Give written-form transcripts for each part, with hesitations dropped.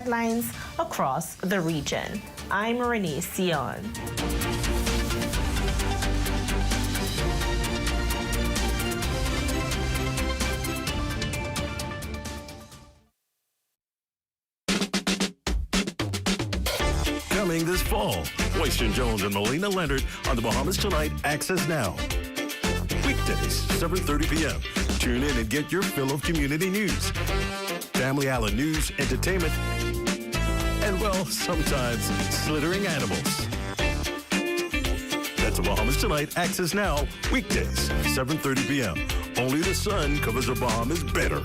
Headlines across the region. I'm Renee Sion. Coming this fall, Royston Jones and Melina Leonard on the Bahamas Tonight Access Now. Weekdays, 7:30 p.m. Tune in and get your fill of community news. Family Island news, entertainment, and, well, sometimes slithering animals. That's the Bahamas Tonight Access Now. Weekdays, 7:30 p.m. Only the sun covers the Bahamas better.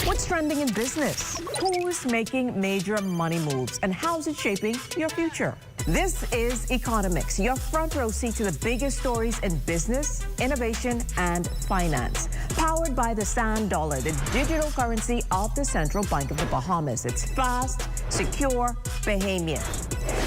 What's trending in business? Who's making major money moves? And how's it shaping your future? This is Economics, your front row seat to the biggest stories in business, innovation, and finance. Powered by the Sand Dollar, the digital currency of the Central Bank of the Bahamas. It's fast, secure, Bahamian.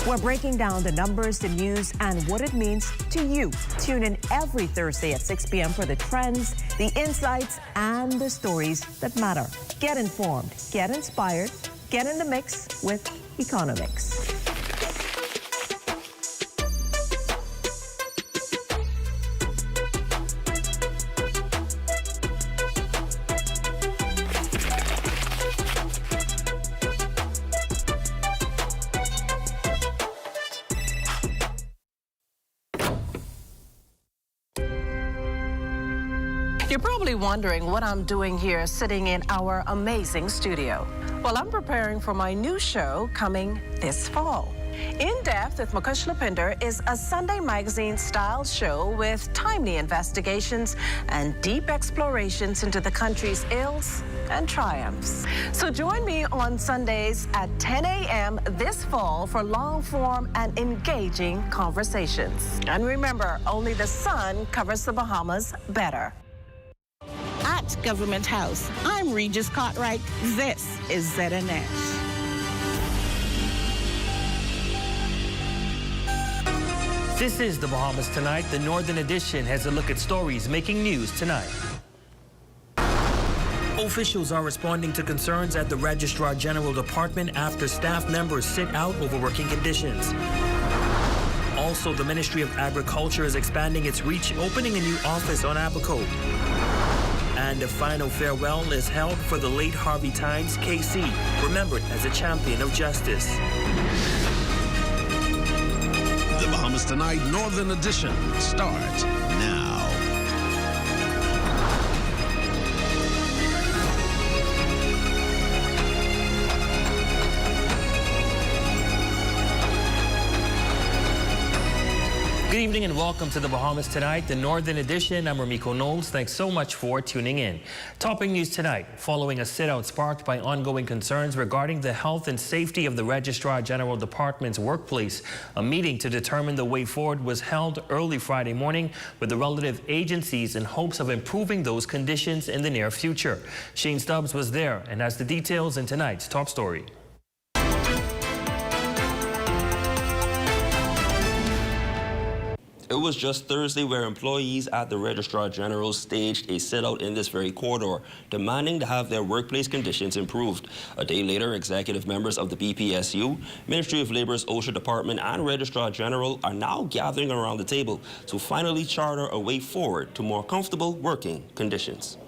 We're breaking down the numbers, the news, and what it means to you. Tune in every Thursday at 6 p.m. for the trends, the insights, and the stories that matter. Get informed, get inspired, get in the mix with Economics. You're probably wondering what I'm doing here sitting in our amazing studio. Well, I'm preparing for my new show coming this fall. In Depth with Mukesh Lapinder is a Sunday magazine style show with timely investigations and deep explorations into the country's ills and triumphs. So join me on Sundays at 10 a.m. this fall for long-form and engaging conversations. And remember, only the sun covers the Bahamas better. At Government House, I'm Regis Cartwright. This is ZNS. This is the Bahamas Tonight. The Northern Edition has a look at stories making news tonight. Officials are responding to concerns at the Registrar General Department after staff members sit out over working conditions. Also, the Ministry of Agriculture is expanding its reach, opening a new office on Abaco. And a final farewell is held for the late Harvey Tynes, KC, remembered as a champion of justice. The Bahamas Tonight Northern Edition starts now. Good evening and welcome to the Bahamas Tonight, the Northern Edition. I'm Ramiko Knowles. Thanks so much for tuning in. Topping news tonight, following a sit-out sparked by ongoing concerns regarding the health and safety of the Registrar General Department's workplace, a meeting to determine the way forward was held early Friday morning with the relative agencies in hopes of improving those conditions in the near future. Shane Stubbs was there and has the details in tonight's top story. It was just Thursday where employees at the Registrar General staged a sit-out in this very corridor, demanding to have their workplace conditions improved. A day later, executive members of the BPSU, Ministry of Labor's OSHA Department, and Registrar General are now gathering around the table to finally charter a way forward to more comfortable working conditions.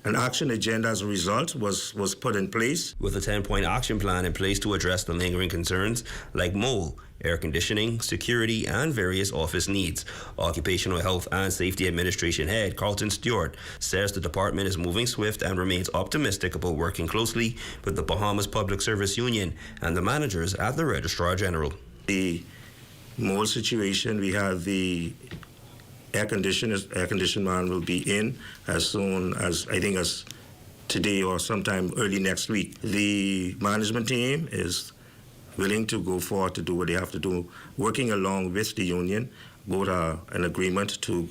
An action agenda as a result was put in place. With a 10-point action plan in place to address the lingering concerns like mold, air conditioning, security, and various office needs. Occupational Health and Safety Administration Head Carlton Stewart says the department is moving swift and remains optimistic about working closely with the Bahamas Public Service Union and the managers at the Registrar General. The mold situation, we have the air conditioning man will be in as soon as, I think, as today or sometime early next week. The management team is willing to go forward to do what they have to do, working along with the union, both are an agreement to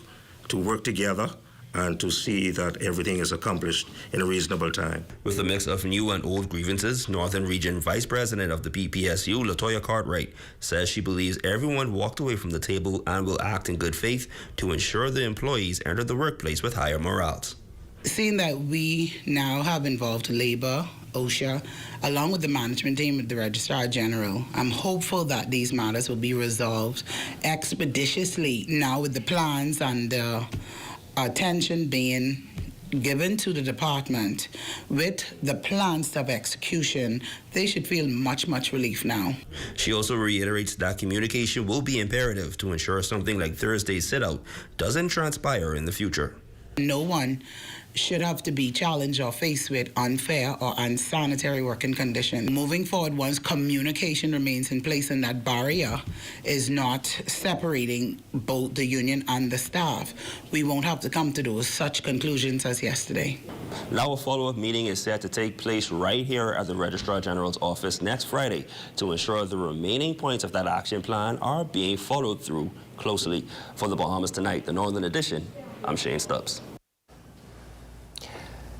work together and to see that everything is accomplished in a reasonable time. With a mix of new and old grievances, Northern Region Vice President of the BPSU, Eleuthera Cartwright, says she believes everyone walked away from the table and will act in good faith to ensure the employees enter the workplace with higher morals. Seeing that we now have involved Labor, OSHA, along with the management team of the Registrar General, I'm hopeful that these matters will be resolved expeditiously now with the plans and the attention being given to the department with the plans of execution. They should feel much, much relief now. She also reiterates that communication will be imperative to ensure something like Thursday's sit-out doesn't transpire in the future. No one should have to be challenged or faced with unfair or unsanitary working conditions. Moving forward, once communication remains in place and that barrier is not separating both the union and the staff, we won't have to come to those such conclusions as yesterday. Now a follow-up meeting is set to take place right here at the Registrar General's office next Friday to ensure the remaining points of that action plan are being followed through closely. For the Bahamas Tonight, the Northern Edition, I'm Shane Stubbs.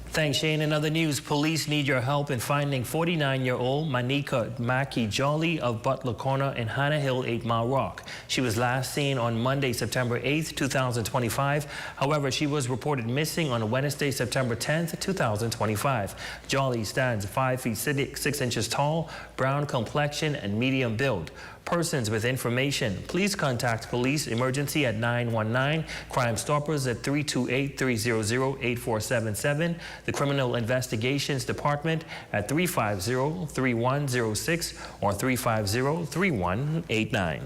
Thanks, Shane. In other news, police need your help in finding 49-year-old Manika Maki Jolly of Butler Corner in Hannah Hill, 8 Mile Rock. She was last seen on Monday, September 8th, 2025. However, she was reported missing on Wednesday, September 10th, 2025. Jolly stands 5 feet 6 inches tall, brown complexion, and medium build. Persons with information, please contact police emergency at 919, Crime Stoppers at 328-300-8477, the Criminal Investigations Department at 350-3106 or 350-3189.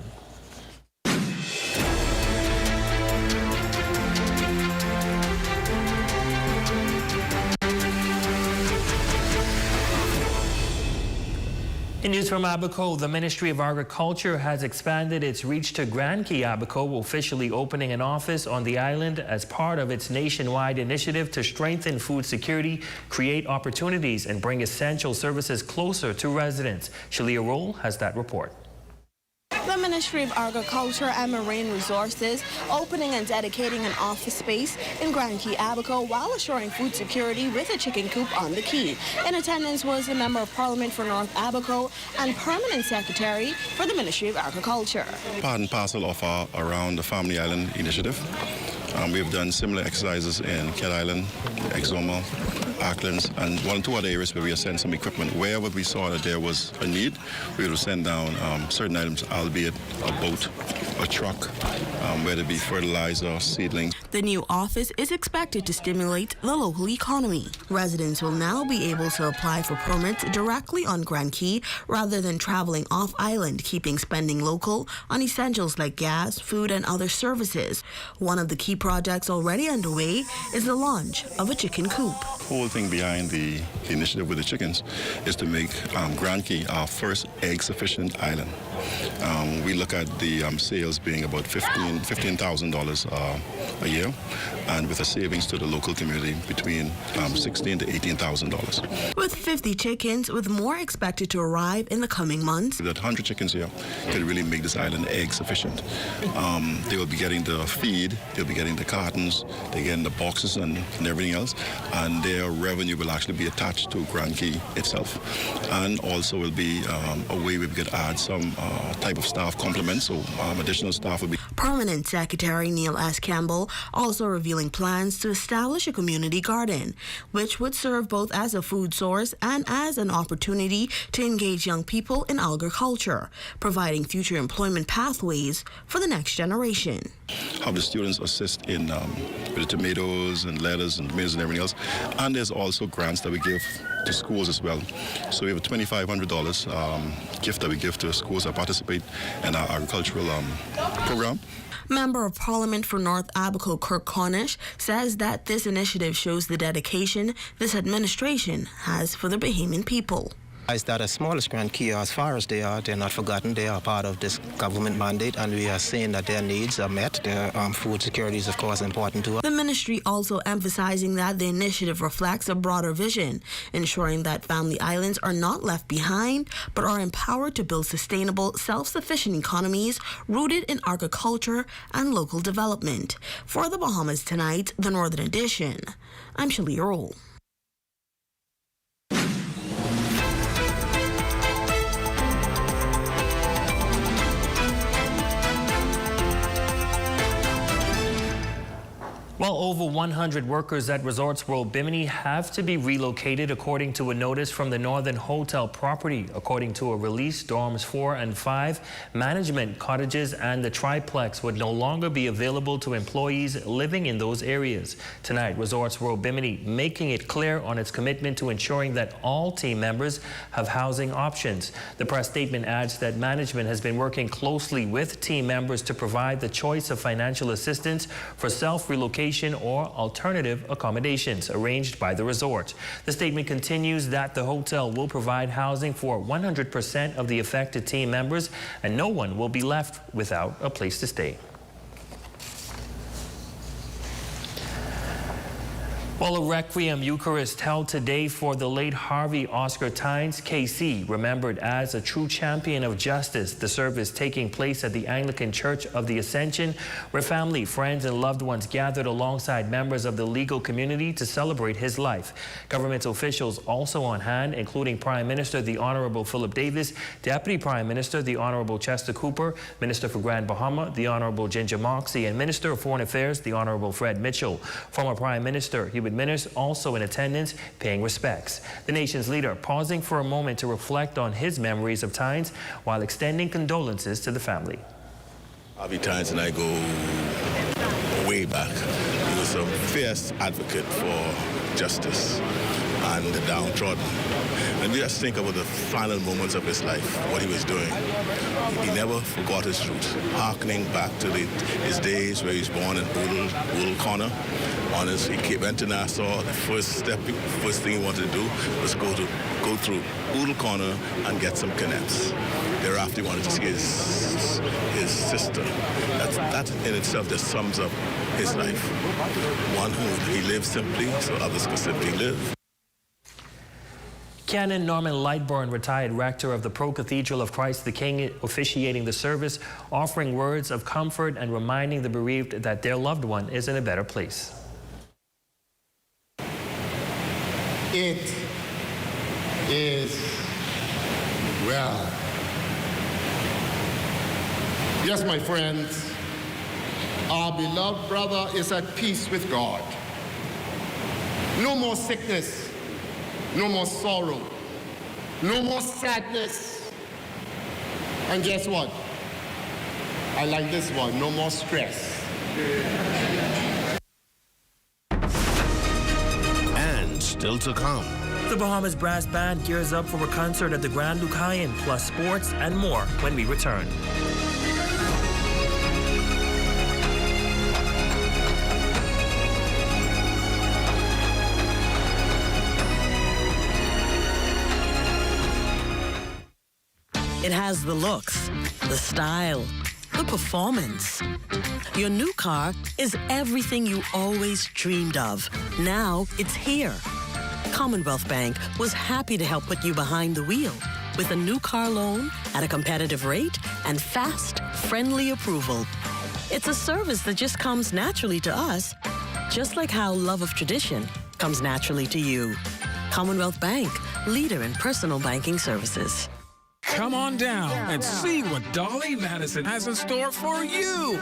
In news from Abaco, the Ministry of Agriculture has expanded its reach to Grand Key. Abaco, officially opening an office on the island as part of its nationwide initiative to strengthen food security, create opportunities, and bring essential services closer to residents. Shalia Roll has that report. The Ministry of Agriculture and Marine Resources opening and dedicating an office space in Grand Key, Abaco, while assuring food security with a chicken coop on the Key. In attendance was a Member of Parliament for North Abaco and Permanent Secretary for the Ministry of Agriculture. Part and parcel of our Around the Family Island initiative. We've done similar exercises in Cat Island, Exoma, Auckland, and 1 or 2 other areas where we have sent some equipment. Wherever we saw that there was a need, we will send down certain items, albeit a boat, a truck, whether it be fertilizer, seedlings. The new office is expected to stimulate the local economy. Residents will now be able to apply for permits directly on Grand Key rather than traveling off-island, keeping spending local on essentials like gas, food, and other services. One of the key projects already underway is the launch of a chicken coop. The whole thing behind the initiative with the chickens is to make Grand Key our first egg-sufficient island. We look at the sales being about $15,000 a year, and with a savings to the local community between $16,000 to $18,000. With 50 chickens, with more expected to arrive in the coming months. That 100 chickens here can really make this island egg sufficient. They will be getting the feed, they'll be getting the cartons, they're getting the boxes and everything else, and their revenue will actually be attached to Grand Key itself. And also will be a way we could add some type of staff complement, so additional staff will be. Permanent Secretary Neil S. Campbell also revealing plans to establish a community garden, which would serve both as a food source and as an opportunity to engage young people in agriculture, providing future employment pathways for the next generation. Have the students assist in with the tomatoes and lettuce and tomatoes and everything else, and there's also grants that we give to schools as well. So we have a $2,500 gift that we give to schools that participate in our agricultural program. Member of Parliament for North Abaco Kirk Cornish says that this initiative shows the dedication this administration has for the Bahamian people. Is that as small as Grand Key, as far as they are, they're not forgotten. They are part of this government mandate, and we are seeing that their needs are met. Their food security is, of course, important to us. The ministry also emphasizing that the initiative reflects a broader vision, ensuring that family islands are not left behind, but are empowered to build sustainable, self-sufficient economies rooted in agriculture and local development. For the Bahamas Tonight, the Northern Edition, I'm Shalia Roll. Well, over 100 workers at Resorts World Bimini have to be relocated according to a notice from the Northern Hotel property. According to a release, dorms 4 and 5, management cottages and the triplex would no longer be available to employees living in those areas. Tonight, Resorts World Bimini making it clear on its commitment to ensuring that all team members have housing options. The press statement adds that management has been working closely with team members to provide the choice of financial assistance for self-relocation or alternative accommodations arranged by the resort. The statement continues that the hotel will provide housing for 100% of the affected team members and no one will be left without a place to stay. Well, a Requiem Eucharist held today for the late Harvey Oscar Tynes, KC, remembered as a true champion of justice. The service taking place at the Anglican Church of the Ascension, where family, friends, and loved ones gathered alongside members of the legal community to celebrate his life. Government officials also on hand, including Prime Minister the Honorable Philip Davis, Deputy Prime Minister the Honorable Chester Cooper, Minister for Grand Bahama the Honorable Ginger Moxey, and Minister of Foreign Affairs the Honorable Fred Mitchell. Former Prime Minister Ministers also in attendance, paying respects. The nation's leader pausing for a moment to reflect on his memories of Tynes while extending condolences to the family. Harvey Tynes and I go way back. He was a fierce advocate for justice and the downtrodden. And we just think about the final moments of his life, what he was doing. He never forgot his roots, harkening back to his days where he was born in Oodle Corner. He went to Nassau. The first thing he wanted to do was go through Oodle Corner and get some connects. Thereafter, he wanted to see his sister. That in itself just sums up his life. One who he lived simply so others could simply live. Canon Norman Lightburn, retired rector of the Pro-Cathedral of Christ the King, officiating the service, offering words of comfort and reminding the bereaved that their loved one is in a better place. It is well. Yes, my friends, our beloved brother is at peace with God. No more sickness. No more sorrow, no more sadness. And guess what? I like this one, no more stress. And still to come. The Bahamas Brass Band gears up for a concert at the Grand Duke Hyatt, plus sports and more when we return. It has the looks, the style, the performance. Your new car is everything you always dreamed of. Now it's here. Commonwealth Bank was happy to help put you behind the wheel with a new car loan at a competitive rate and fast, friendly approval. It's a service that just comes naturally to us, just like how love of tradition comes naturally to you. Commonwealth Bank, leader in personal banking services. Come on down and see what Dolly Madison has in store for you.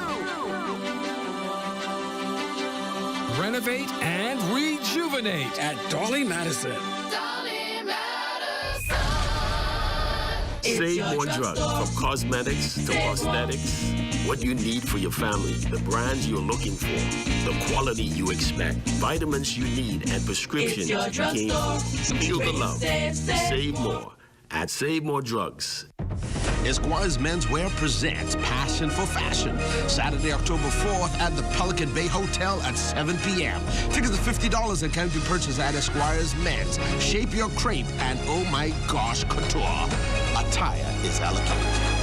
Renovate and rejuvenate at Dolly Madison. Dolly Madison. Save more drugs, from cosmetics to prosthetics. What you need for your family, the brands you're looking for, the quality you expect, vitamins you need, and prescriptions you came for. Feel the love. Save more at Save More Drugs. Esquire's Menswear presents Passion for Fashion. Saturday, October 4th at the Pelican Bay Hotel at 7 p.m. Tickets are $50 and can be purchased at Esquire's Men's. Shape your crepe and oh my gosh, couture. Attire is elegant.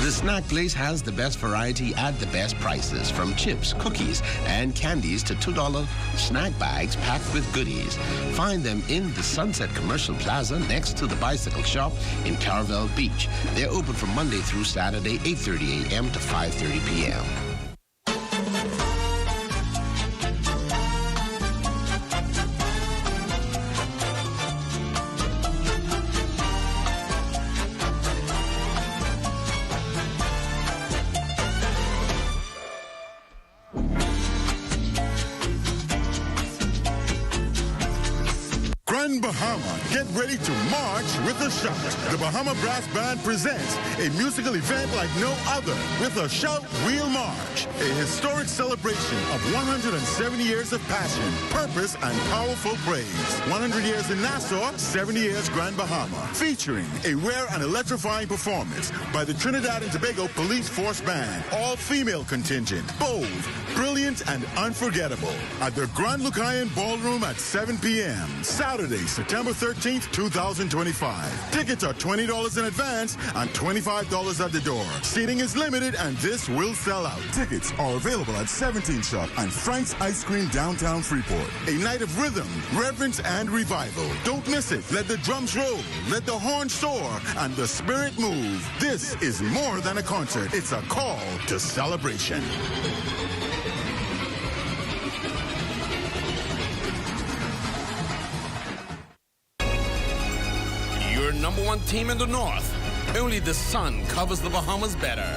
The snack place has the best variety at the best prices, from chips, cookies, and candies to $2 snack bags packed with goodies. Find them in the Sunset Commercial Plaza next to the bicycle shop in Caravelle Beach. They're open from Monday through Saturday, 8:30 a.m. to 5:30 p.m. Grand Bahama, get ready to march with a shout. The Bahama Brass Band presents a musical event like no other with a Shout Wheel March, a historic celebration of 170 years of passion, purpose, and powerful praise. 100 years in Nassau, 70 years Grand Bahama, featuring a rare and electrifying performance by the Trinidad and Tobago Police Force Band, all-female contingent, bold, brilliant, and unforgettable, at the Grand Lucayan Ballroom at 7 p.m. Saturday, September 13th, 2025. Tickets are $20 in advance and $25 at the door. Seating is limited and this will sell out. Tickets are available at 17 Shop and Frank's Ice Cream downtown Freeport. A night of rhythm, reverence, and revival. Don't miss it. Let the drums roll, let the horns soar, and the spirit move. This is more than a concert. It's a call to celebration. Your number one team in the North. Only the sun covers the Bahamas better.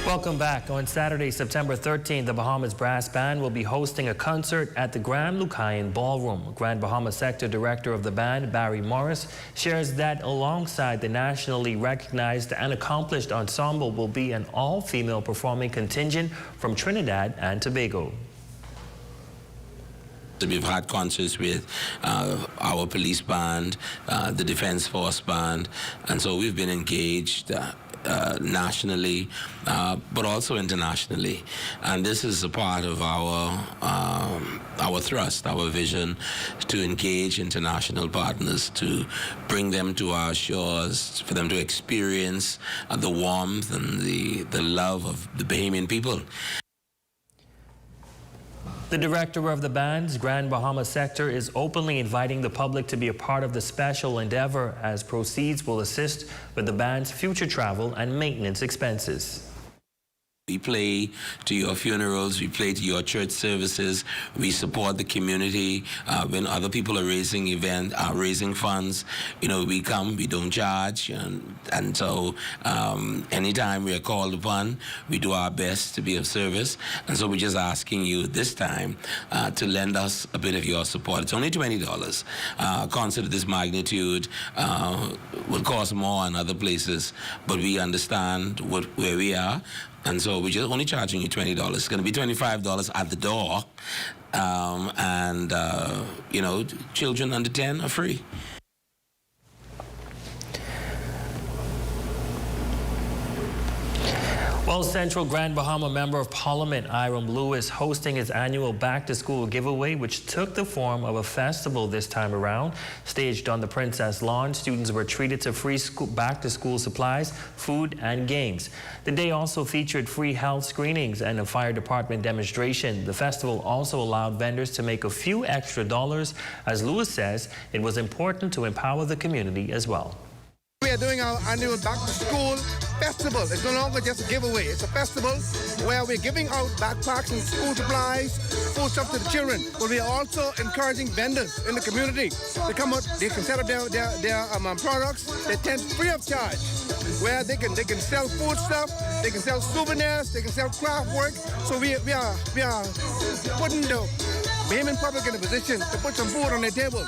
Welcome back. On Saturday, September 13th, the Bahamas Brass Band will be hosting a concert at the Grand Lucayan Ballroom. Grand Bahama Sector Director of the band, Barry Morris, shares that alongside the nationally recognized and accomplished ensemble will be an all-female performing contingent from Trinidad and Tobago. We've had concerts with our police band, the Defense Force band, and so we've been engaged nationally, but also internationally. And this is a part of our thrust, our vision to engage international partners, to bring them to our shores, for them to experience the warmth and the love of the Bahamian people. The director of the band's Grand Bahama sector is openly inviting the public to be a part of the special endeavor, as proceeds will assist with the band's future travel and maintenance expenses. We play to your funerals, we play to your church services, we support the community when other people are raising funds. You know, we come, we don't charge, and so anytime we are called upon, we do our best to be of service. And so we're just asking you this time to lend us a bit of your support. It's only $20. A concert of this magnitude will cost more in other places, but we understand where we are. And so we're just only charging you $20. It's going to be $25 at the door. You know, children under 10 are free. Well, Central Grand Bahama Member of Parliament Iram Lewis hosting his annual back-to-school giveaway, which took the form of a festival this time around. Staged on the Princess Lawn, students were treated to free back-to-school supplies, food, and games. The day also featured free health screenings and a fire department demonstration. The festival also allowed vendors to make a few extra dollars. As Lewis says, it was important to empower the community as well. We are doing our annual back-to-school festival. It's no longer just a giveaway. It's a festival where we're giving out backpacks and school supplies, food stuff to the children. But we are also encouraging vendors in the community to come out. They can set up their products. They tend free of charge, where they can sell food stuff, they can sell souvenirs, they can sell craft work. So we are putting the Bahamian public in a position to put some food on their table.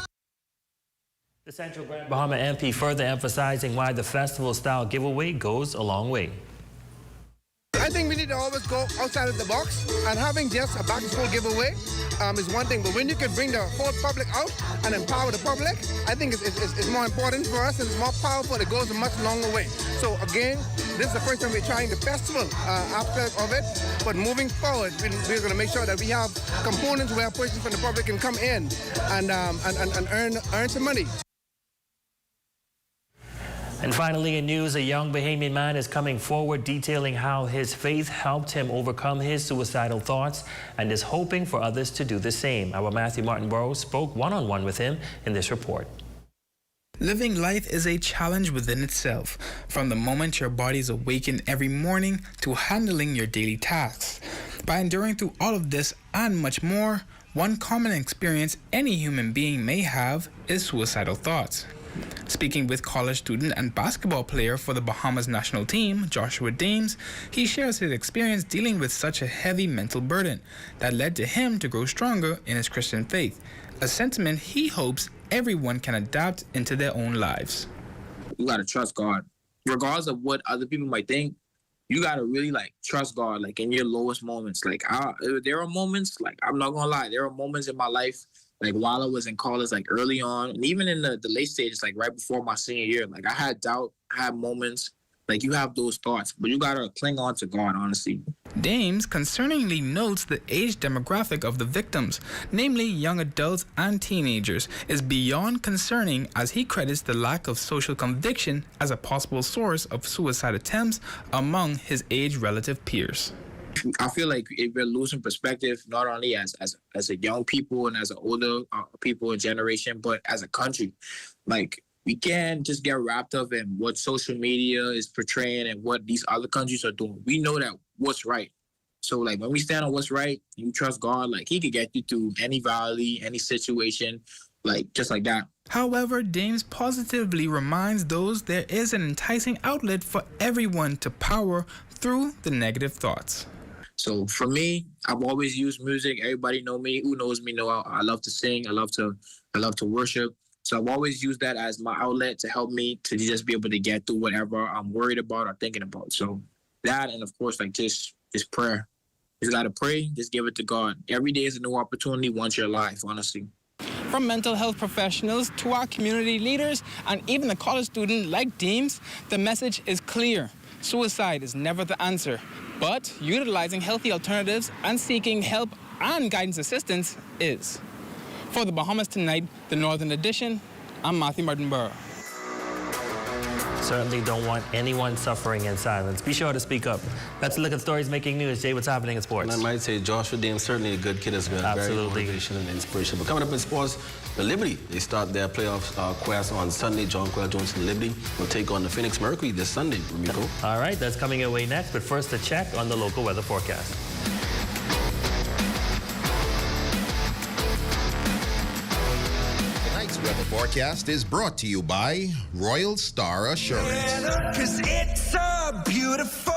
The Central Grand Bahama MP further emphasizing why the festival-style giveaway goes a long way. I think we need to always go outside of the box, and having just a back-to-school giveaway is one thing, but when you can bring the whole public out and empower the public, I think it's more important for us and it's more powerful. It goes a much longer way. So again, this is the first time we're trying the festival aspect of it, but moving forward, we're going to make sure that we have components where persons from the public can come in and earn some money. And finally, in news, a young Bahamian man is coming forward detailing how his faith helped him overcome his suicidal thoughts and is hoping for others to do the same. Our Matthew Martin Burrows spoke one-on-one with him in this report. Living life is a challenge within itself, from the moment your body is awakened every morning to handling your daily tasks. By enduring through all of this and much more, one common experience any human being may have is suicidal thoughts. Speaking with college student and basketball player for the Bahamas national team, Joshua Dames, he shares his experience dealing with such a heavy mental burden that led to him to grow stronger in his Christian faith, a sentiment he hopes everyone can adapt into their own lives. You gotta trust God. Regardless of what other people might think, you gotta really trust God, in your lowest moments. There are moments, I'm not gonna lie, there are moments in my life, while I was in college, early on, and even in the late stages, right before my senior year, I had doubt, I had moments, you have those thoughts, but you gotta cling on to God, honestly. Dames concerningly notes the age demographic of the victims, namely young adults and teenagers, is beyond concerning, as he credits the lack of social conviction as a possible source of suicide attempts among his age relative peers. I feel like we're losing perspective, not only as a young people and as an older people and generation, but as a country. We can't just get wrapped up in what social media is portraying and what these other countries are doing. We know that what's right. So when we stand on what's right, you trust God, he could get you through any valley, any situation, just like that. However, Dames positively reminds those there is an enticing outlet for everyone to power through the negative thoughts. So for me, I've always used music. Everybody know me. Who knows me know I love to sing. I love to worship. So I've always used that as my outlet to help me to just be able to get through whatever I'm worried about or thinking about. So that, and of course, just prayer. You just got to pray. Just give it to God. Every day is a new opportunity once you're alive, honestly. From mental health professionals to our community leaders and even a college student like Dames, the message is clear. Suicide is never the answer, but utilizing healthy alternatives and seeking help and guidance assistance is. For the Bahamas Tonight, the Northern Edition, I'm Matthew Martinborough. Certainly don't want anyone suffering in silence. Be sure to speak up. Let's look at stories making news. Jay, what's happening in sports? And I might say Joshua Dames, certainly a good kid as well. Absolutely. Very motivational and inspirational. But coming up in sports, the Liberty, they start their playoff quest on Sunday. John Quayle Jones and Liberty will take on the Phoenix Mercury this Sunday. Rico. All right, that's coming your way next. But first, a check on the local weather forecast. Weather forecast is brought to you by Royal Star Assurance. 'Cause it's so beautiful.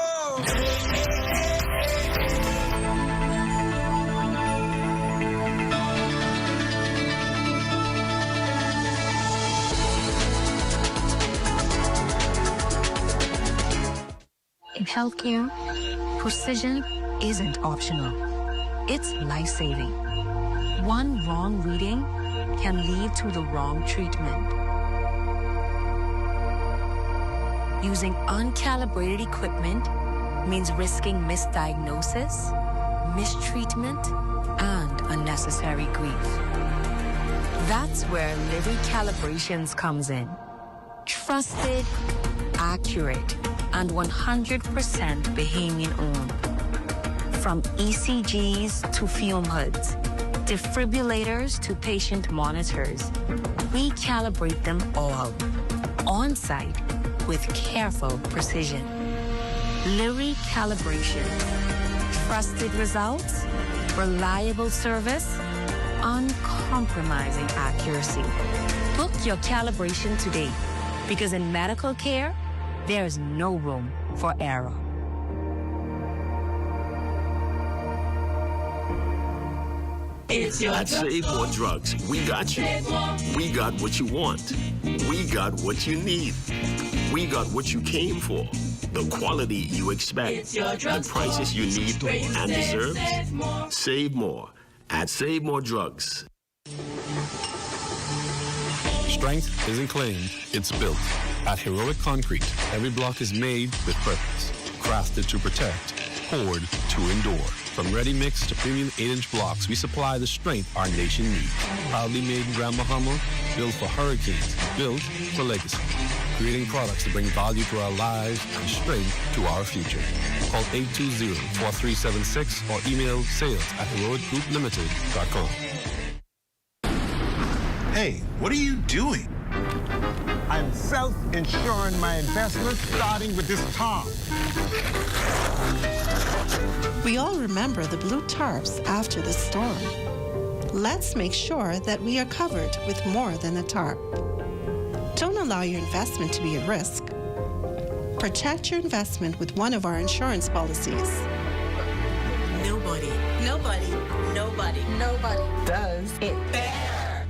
In healthcare, precision isn't optional. It's life-saving. One wrong reading can lead to the wrong treatment. Using uncalibrated equipment means risking misdiagnosis, mistreatment, and unnecessary grief. That's where Livy Calibrations comes in. Trusted, accurate, and 100% Bahamian owned. From ECGs to fume hoods, defibrillators to patient monitors, we calibrate them all on-site with careful precision. Livy Calibrations. Trusted results, reliable service, uncompromising accuracy. Book your calibration today, because in medical care, there's no room for error. At Save More Drugs, we got you. We got what you want. We got what you need. We got what you came for. The quality you expect. The prices you need and deserve. Save more at Save More Drugs. Strength isn't claimed, it's built. At Heroic Concrete, every block is made with purpose. Crafted to protect, poured to endure. From ready-mix to premium 8-inch blocks, we supply the strength our nation needs. Proudly made in Grand Bahama, built for hurricanes, built for legacy. Creating products to bring value to our lives and strength to our future. Call 820-4376 or email sales@heroicgrouplimited.com. Hey, what are you doing? I'm self-insuring my investments, starting with this tarp. We all remember the blue tarps after the storm. Let's make sure that we are covered with more than a tarp. Don't allow your investment to be at risk. Protect your investment with one of our insurance policies. Nobody does it better.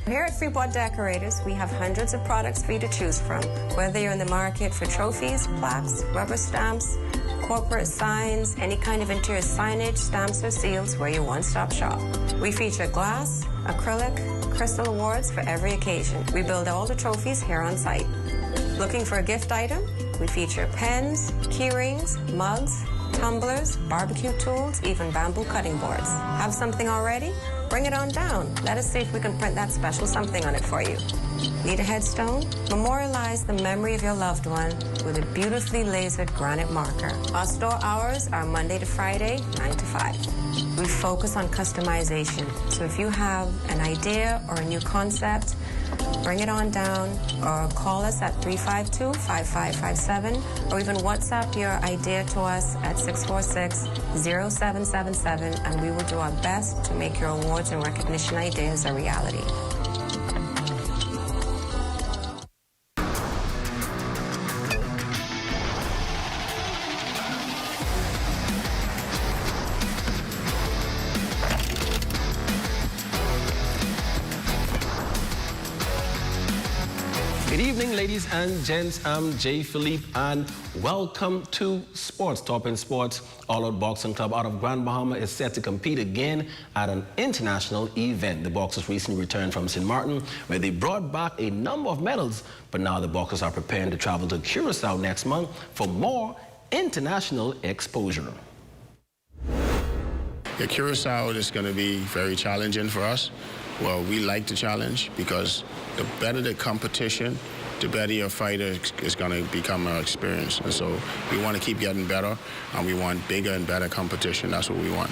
Here at Freeport Decorators, we have hundreds of products for you to choose from. Whether you're in the market for trophies, plaques, rubber stamps, corporate signs, any kind of interior signage, stamps, or seals, we're your one-stop shop. We feature glass, acrylic, crystal awards for every occasion. We build all the trophies here on site. Looking for a gift item? We feature pens, key rings, mugs, tumblers, barbecue tools, even bamboo cutting boards. Have something already? Bring it on down. Let us see if we can print that special something on it for you. Need a headstone? Memorialize the memory of your loved one with a beautifully lasered granite marker. Our store hours are Monday to Friday, 9 to 5. We focus on customization. So if you have an idea or a new concept, bring it on down or call us at 352-5557 or even WhatsApp your idea to us at 646-0777 and we will do our best to make your awards and recognition ideas a reality. Good evening, ladies and gents. I'm Jay Philippe, and welcome to Sports. Top in Sports, All Out Boxing Club out of Grand Bahama is set to compete again at an international event. The boxers recently returned from St. Martin, where they brought back a number of medals, but now the boxers are preparing to travel to Curacao next month for more international exposure. The Curacao is going to be very challenging for us. Well, we like the challenge because the better the competition, the better your fighter is going to become our experience. And so we want to keep getting better, and we want bigger and better competition. That's what we want.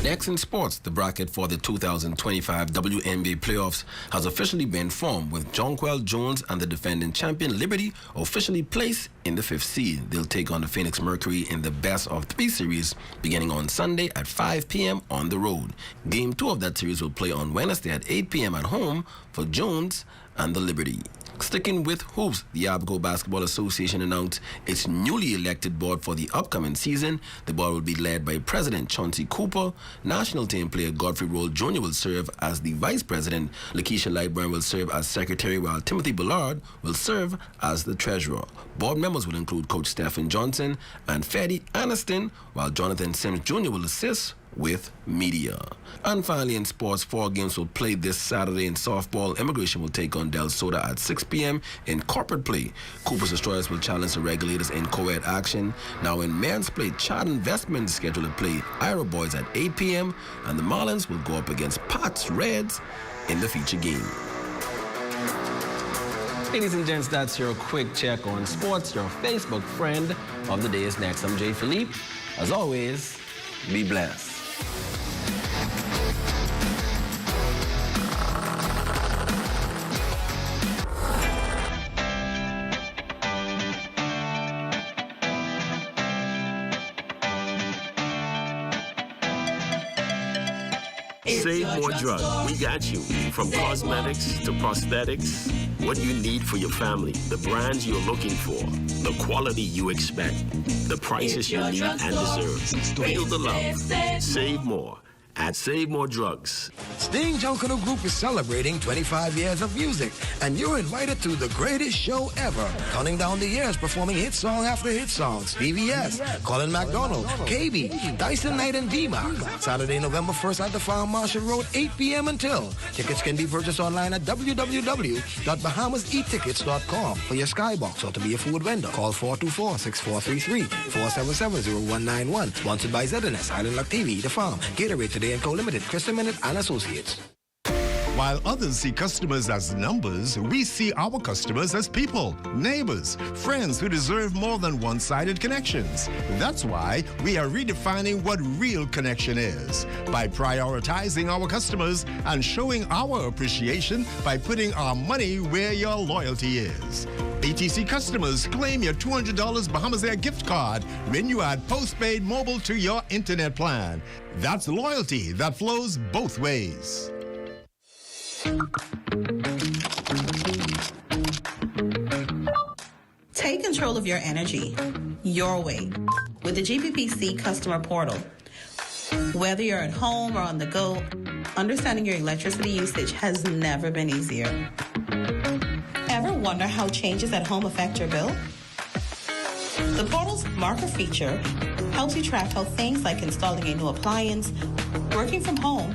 Next in sports, the bracket for the 2025 WNBA playoffs has officially been formed, with Jonquel Jones and the defending champion Liberty officially placed in the 5th seed. They'll take on the Phoenix Mercury in the best-of-3 series beginning on Sunday at 5 p.m. on the road. Game 2 of that series will play on Wednesday at 8 p.m. at home for Jones and the Liberty. Sticking with hoops, the Abaco Basketball Association announced its newly elected board for the upcoming season. The board will be led by President Chauncey Cooper. National team player Godfrey Roll Jr. will serve as the vice president. Lakeisha Lightburn will serve as secretary, while Timothy Bullard will serve as the treasurer. Board members will include Coach Stephen Johnson and Freddie Aniston, while Jonathan Sims Jr. will assist with media. And finally, in sports, 4 games will play this Saturday in softball. Immigration will take on Del Soda at 6 p.m. in corporate play. Cooper's Destroyers will challenge the Regulators in co-ed action. Now in men's play, Chad Investment is scheduled to play Ira Boys at 8 p.m. and the Marlins will go up against Pats Reds in the feature game. Ladies and gents, that's your quick check on sports. Your Facebook friend of the day is next. I'm Jay Philippe. As always, be blessed. Save more drugs. We got you. From cosmetics to prosthetics, what you need for your family, the brands you're looking for, the quality you expect, the prices you need and deserve. Feel the love. Save more at Save More Drugs. Sting Junkanoo Group is celebrating 25 years of music, and you're invited to the greatest show ever. Counting down the years, performing hit song after hit songs. PBS, Colin McDonald, KB, Dyson Knight, and D-Mark. Saturday, November 1st at the Farm Marshall Road, 8 p.m. until. Tickets can be purchased online at www.bahamaseattickets.com for your skybox or to be a food vendor. Call 424-6433, 477-0191. Sponsored by ZNS, Island Luck TV, The Farm, Gatorade Today & Co. Limited, Crystal Minute, and Associates. While others see customers as numbers, we see our customers as people, neighbors, friends who deserve more than one-sided connections. That's why we are redefining what real connection is by prioritizing our customers and showing our appreciation by putting our money where your loyalty is. BTC customers, claim your $200 Bahamas Air gift card when you add postpaid mobile to your internet plan. That's loyalty that flows both ways. control of your energy your way with the GPPC customer portal. Whether you're at home or on the go, understanding your electricity usage has never been easier. Ever wonder how changes at home affect your bill? The portal's marker feature helps you track how things like installing a new appliance, working from home,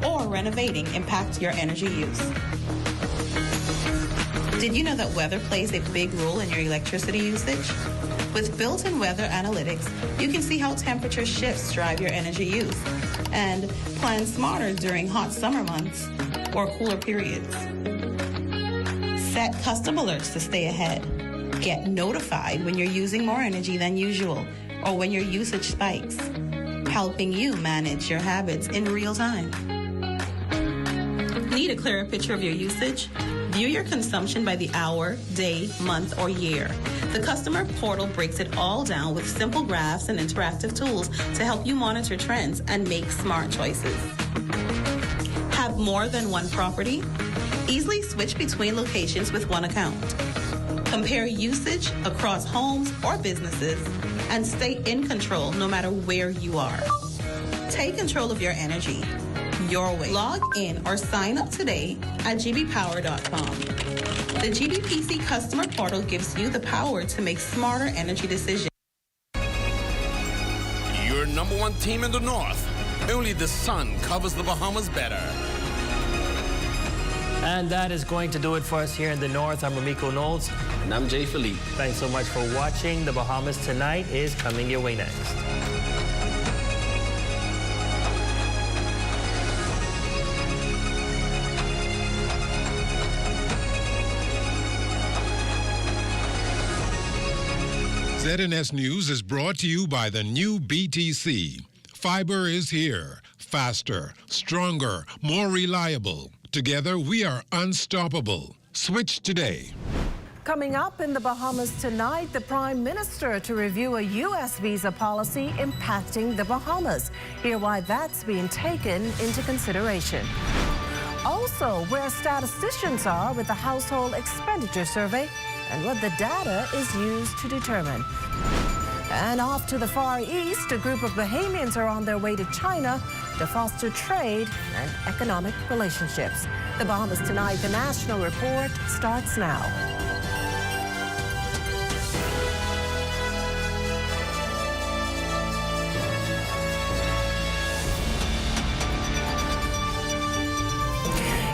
or renovating impact your energy use. Did you know that weather plays a big role in your electricity usage? With built-in weather analytics, you can see how temperature shifts drive your energy use and plan smarter during hot summer months or cooler periods. Set custom alerts to stay ahead. Get notified when you're using more energy than usual or when your usage spikes, helping you manage your habits in real time. Need a clearer picture of your usage? View your consumption by the hour, day, month, or year. The customer portal breaks it all down with simple graphs and interactive tools to help you monitor trends and make smart choices. Have more than one property? Easily switch between locations with one account. Compare usage across homes or businesses and stay in control no matter where you are. Take control of your energy your way. Log in or sign up today at gbpower.com. The GBPC customer portal gives you the power to make smarter energy decisions. Your #1 team in the North. Only the sun covers the Bahamas better. And that is going to do it for us here in the North. I'm Ramiko Knowles. And I'm Jay Philippe. Thanks so much for watching. The Bahamas Tonight is coming your way next. ZNS News is brought to you by the new BTC. Fiber is here. Faster, stronger, more reliable. Together, we are unstoppable. Switch today. Coming up in the Bahamas tonight, the Prime Minister to review a U.S. visa policy impacting the Bahamas. Hear why that's being taken into consideration. Also, where statisticians are with the Household Expenditure Survey and what the data is used to determine. And off to the Far East, a group of Bahamians are on their way to China to foster trade and economic relationships. The Bahamas Tonight, the National Report, starts now.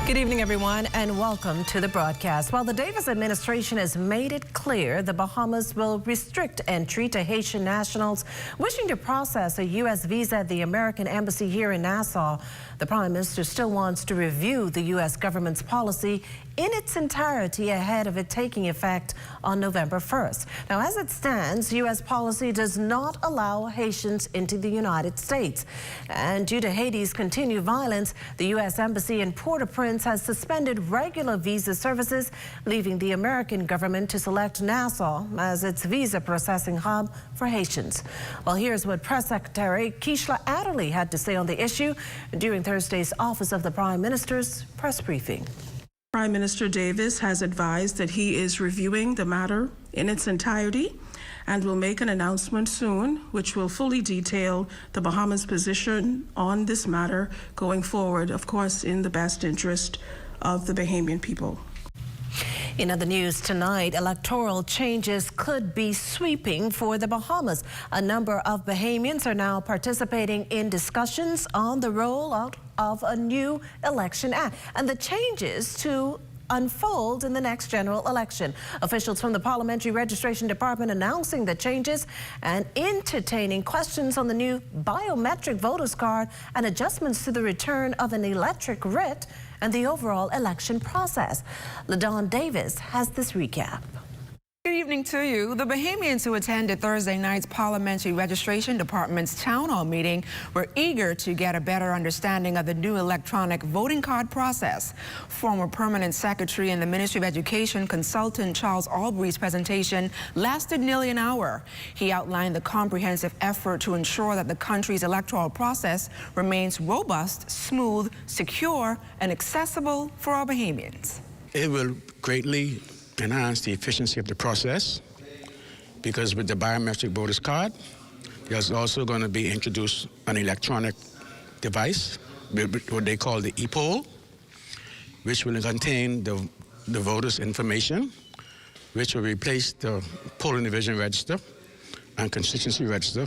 Good evening, everyone, and welcome to the broadcast. While the Davis administration has made it clear the Bahamas will restrict entry to Haitian nationals wishing to process a U.S. visa at the American Embassy here in Nassau, the Prime Minister still wants to review the U.S. government's policy in its entirety ahead of it taking effect on November 1st. Now, as it stands, U.S. policy does not allow Haitians into the United States. And due to Haiti's continued violence, the U.S. Embassy in Port-au-Prince has suspended regular visa services, leaving the American government to select Nassau as its visa processing hub for Haitians. Well, here's what Press Secretary Keishla Adderley had to say on the issue during Thursday's Office of the Prime Minister's press briefing. Prime Minister Davis has advised that he is reviewing the matter in its entirety and will make an announcement soon, which will fully detail the Bahamas' position on this matter going forward, of course, in the best interest of the Bahamian people. In other news tonight, electoral changes could be sweeping for the Bahamas. A number of Bahamians are now participating in discussions on the rollout of a new election act and the changes to unfold in the next general election. Officials from the Parliamentary Registration Department announcing the changes and entertaining questions on the new biometric voters card and adjustments to the return of an electric writ and the overall election process. LaDawn Davis has this recap. Good evening to you. The Bahamians who attended Thursday night's Parliamentary Registration Department's town hall meeting were eager to get a better understanding of the new electronic voting card process. Former Permanent Secretary in the Ministry of Education Consultant Charles Albury's presentation lasted nearly an hour. He outlined the comprehensive effort to ensure that the country's electoral process remains robust, smooth, secure, and accessible for our Bahamians. It will greatly enhance the efficiency of the process. because with the biometric voters card, there's also going to be introduced an electronic device, what they call the e-poll, which will contain the voters' information, which will replace the polling division register and constituency register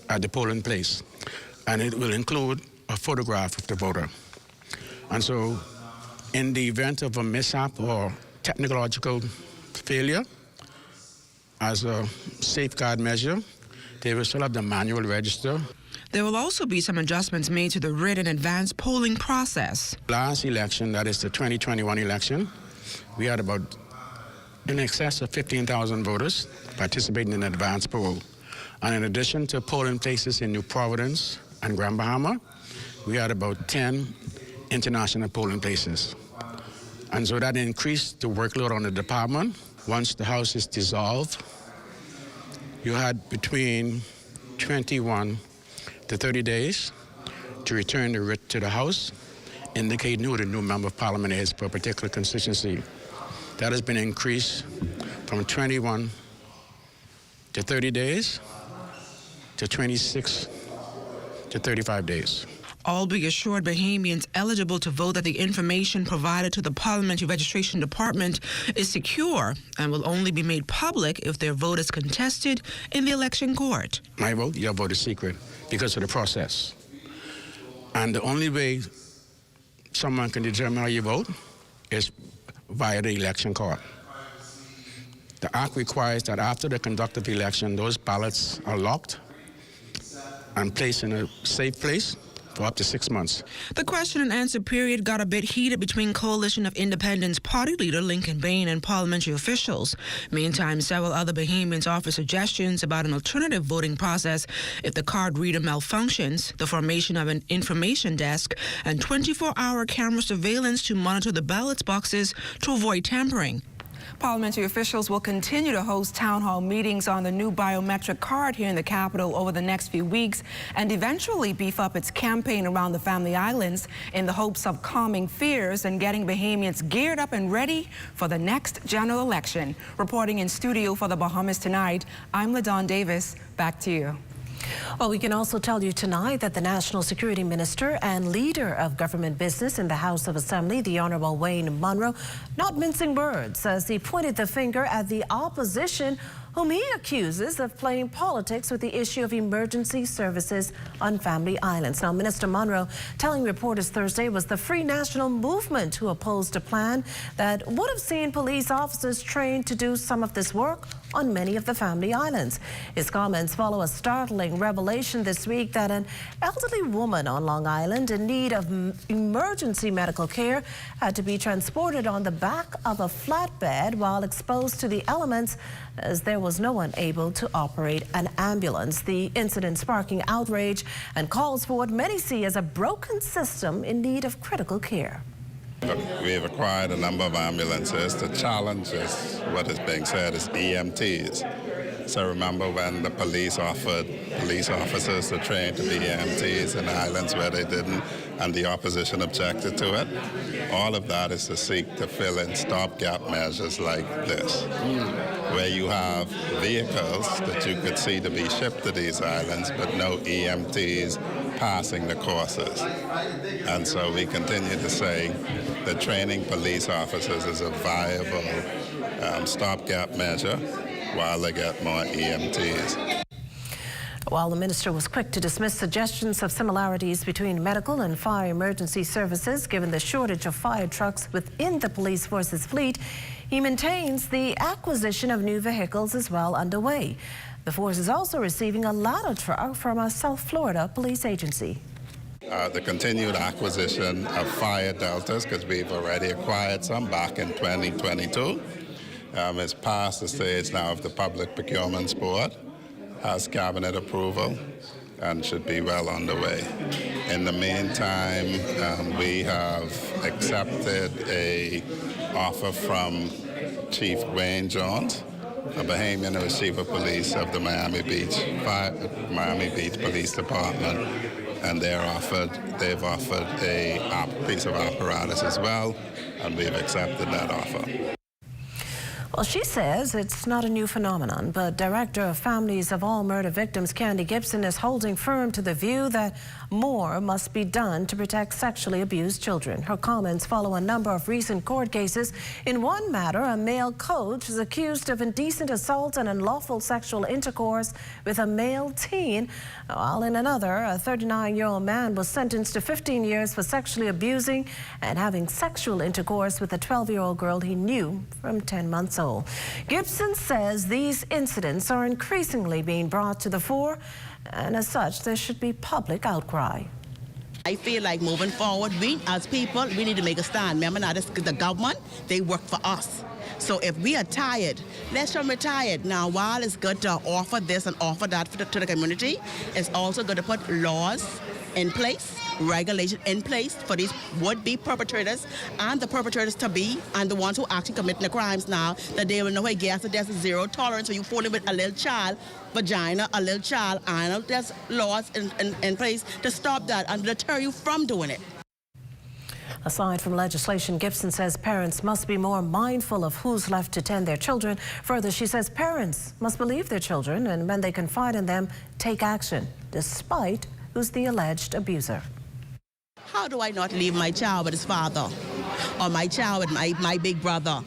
at the polling place. And it will include a photograph of the voter. And so in the event of a mishap or technological failure, as a safeguard measure, they will still have the manual register. There will also be some adjustments made to the written advanced polling process. Last election, that is the 2021 election, we had about in excess of 15,000 voters participating in advanced poll. And in addition to polling places in New Providence and Grand Bahama, we had about 10 international polling places. And so that increased the workload on the department. Once the House is dissolved, you had between 21 to 30 days to return the writ to the House, indicating who the new member of parliament is for a particular constituency. That has been increased from 21 to 30 days to 26 to 35 days. All be assured Bahamians eligible to vote that the information provided to the Parliamentary Registration Department is secure and will only be made public if their vote is contested in the election court. My vote, your vote is secret because of the process. And the only way someone can determine how you vote is via the election court. The Act requires that after the conduct of the election, those ballots are locked and placed in a safe place for up to 6 months. The question and answer period got a bit heated between Coalition of Independents party leader Lincoln Bain and parliamentary officials. Meantime, several other Bahamians offer suggestions about an alternative voting process if the card reader malfunctions, the formation of an information desk, and 24-hour camera surveillance to monitor the ballot boxes to avoid tampering. Parliamentary officials will continue to host town hall meetings on the new biometric card here in the capital over the next few weeks and eventually beef up its campaign around the Family Islands in the hopes of calming fears and getting Bahamians geared up and ready for the next general election. Reporting in studio for the Bahamas Tonight, I'm LaDawn Davis. Back to you. Well, we can also tell you tonight that the National Security Minister and Leader of Government Business in the House of Assembly, the Honorable Wayne Munro, not mincing words as he pointed the finger at the opposition, whom he accuses of playing politics with the issue of emergency services on Family Islands. Now, Minister Munro telling reporters Thursday was the Free National Movement who opposed a plan that would have seen police officers trained to do some of this work on many of the Family Islands. His comments follow a startling revelation this week that an elderly woman on Long Island in need of emergency medical care had to be transported on the back of a flatbed while exposed to the elements, as there was no one able to operate an ambulance. The incident sparking outrage and calls for what many see as a broken system in need of critical care. We've acquired a number of ambulances. The challenge is what is being said is EMTs. So remember when the police offered police officers to train to be EMTs in islands where they didn't, and the opposition objected to it? All of that is to seek to fill in stopgap measures like this, where you have vehicles that you could see to be shipped to these islands, but no EMTs passing the courses. And so we continue to say that training police officers is a viable stopgap measure while they get more EMTs. While the minister was quick to dismiss suggestions of similarities between medical and fire emergency services, given the shortage of fire trucks within the police force's fleet, he maintains the acquisition of new vehicles is well underway. The force is also receiving a ladder truck from a South Florida police agency. The continued acquisition of fire deltas, because we've already acquired some back in 2022, is past the stage now of the Public Procurement Board, has cabinet approval, and should be well underway. In the meantime, we have accepted an offer from Chief Wayne Jones, a Bahamian who is Chief of Police of the Miami Beach Police Department, and they've offered a piece of apparatus as well, and we've accepted that offer. Well, she says it's not a new phenomenon, but Director of Families of All Murder Victims, Candy Gibson, is holding firm to the view that more must be done to protect sexually abused children. Her comments follow a number of recent court cases. In one matter, a male coach is accused of indecent assault and unlawful sexual intercourse with a male teen, while in another, a 39-year-old man was sentenced to 15 years for sexually abusing and having sexual intercourse with a 12-year-old girl he knew from 10 months old. Gibson says these incidents are increasingly being brought to the fore, and as such, there should be public outcry. I feel like moving forward, we as people, we need to make a stand. Remember now, the government, they work for us. So if we are tired, let's be tired. Now, while it's good to offer this and offer that to the community, it's also good to put laws in place, regulation in place for these would-be perpetrators and the perpetrators to be, and the ones who actually commit the crimes now, that they will know, hey, guess that there's zero tolerance for you fooling with a little child, vagina, a little child. I know there's laws in place to stop that and deter you from doing it. Aside from legislation, Gibson says parents must be more mindful of who's left to tend their children. Further, she says parents must believe their children, and when they confide in them, take action, despite who's the alleged abuser. How do I not leave my child with his father, or my child with my big brother,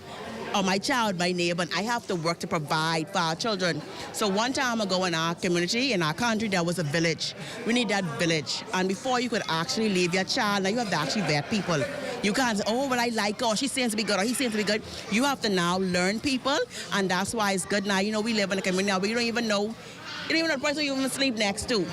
or my child with my neighbor? I have to work to provide for our children. So one time ago in our community, in our country, there was a village. We need that village. And before you could actually leave your child, now you have to actually vet people. You can't say, oh, well, I like her, or she seems to be good, or he seems to be good. You have to now learn people, and that's why it's good now. You know, we live in a community now where you don't even know the person you even sleep next to.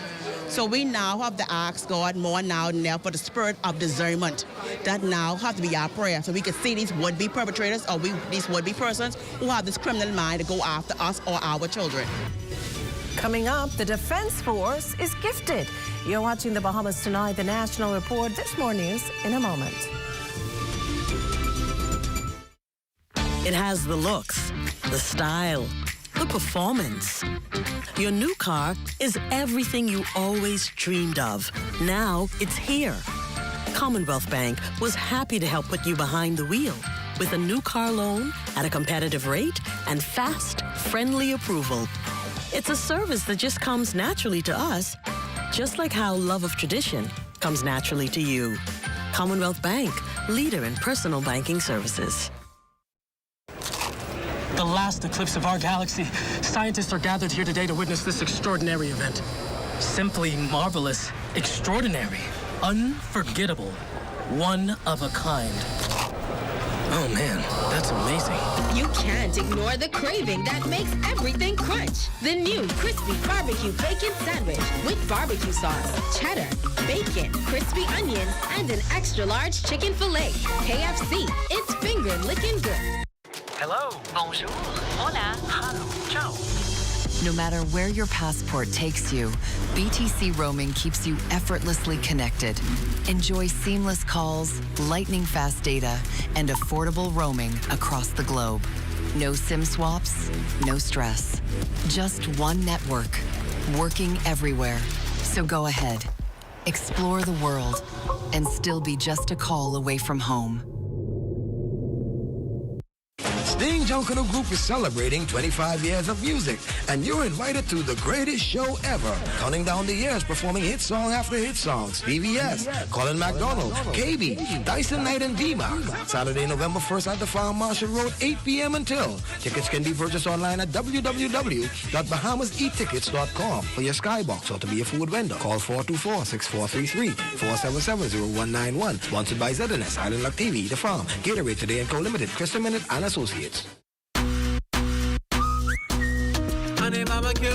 So we now have to ask God more now than ever for the spirit of discernment. That now have to be our prayer, so we can see these would-be perpetrators or these would-be persons who have this criminal mind to go after us or our children. Coming up, the Defense Force is gifted. You're watching the Bahamas Tonight, the National Report. There's more news in a moment. It has the looks, the style, the performance. Your new car is everything you always dreamed of. Now it's here. Commonwealth Bank was happy to help put you behind the wheel with a new car loan at a competitive rate and fast, friendly approval. It's a service that just comes naturally to us, just like how love of tradition comes naturally to you. Commonwealth Bank, leader in personal banking services. The last eclipse of our galaxy. Scientists are gathered here today to witness this extraordinary event. Simply marvelous, extraordinary, unforgettable, one of a kind. Oh man, that's amazing. You can't ignore the craving that makes everything crunch. The new crispy barbecue bacon sandwich with barbecue sauce, cheddar, bacon, crispy onions, and an extra large chicken fillet. KFC, it's finger licking good. Hello, bonjour, hola, hello, ciao. No matter where your passport takes you, BTC roaming keeps you effortlessly connected. Enjoy seamless calls, lightning-fast data, and affordable roaming across the globe. No SIM swaps, no stress. Just one network, working everywhere. So go ahead, explore the world, and still be just a call away from home. Sting Junkanoo Group is celebrating 25 years of music, and you're invited to the greatest show ever. Counting down the years, performing hit song after hit songs. VVS, Colin McDonald, KB, Dyson Knight, and D-Mac. Saturday, November 1st at the Farm Marshall Road, 8 p.m. until. Tickets can be purchased online at www.bahamasettickets.com for your skybox or to be a food vendor. Call 424-6433, 477-0191. Sponsored by ZNS, Island Luck TV, The Farm, Gatorade Today and Co. Limited, Crystal Minute, and Associates. Honey barbecue,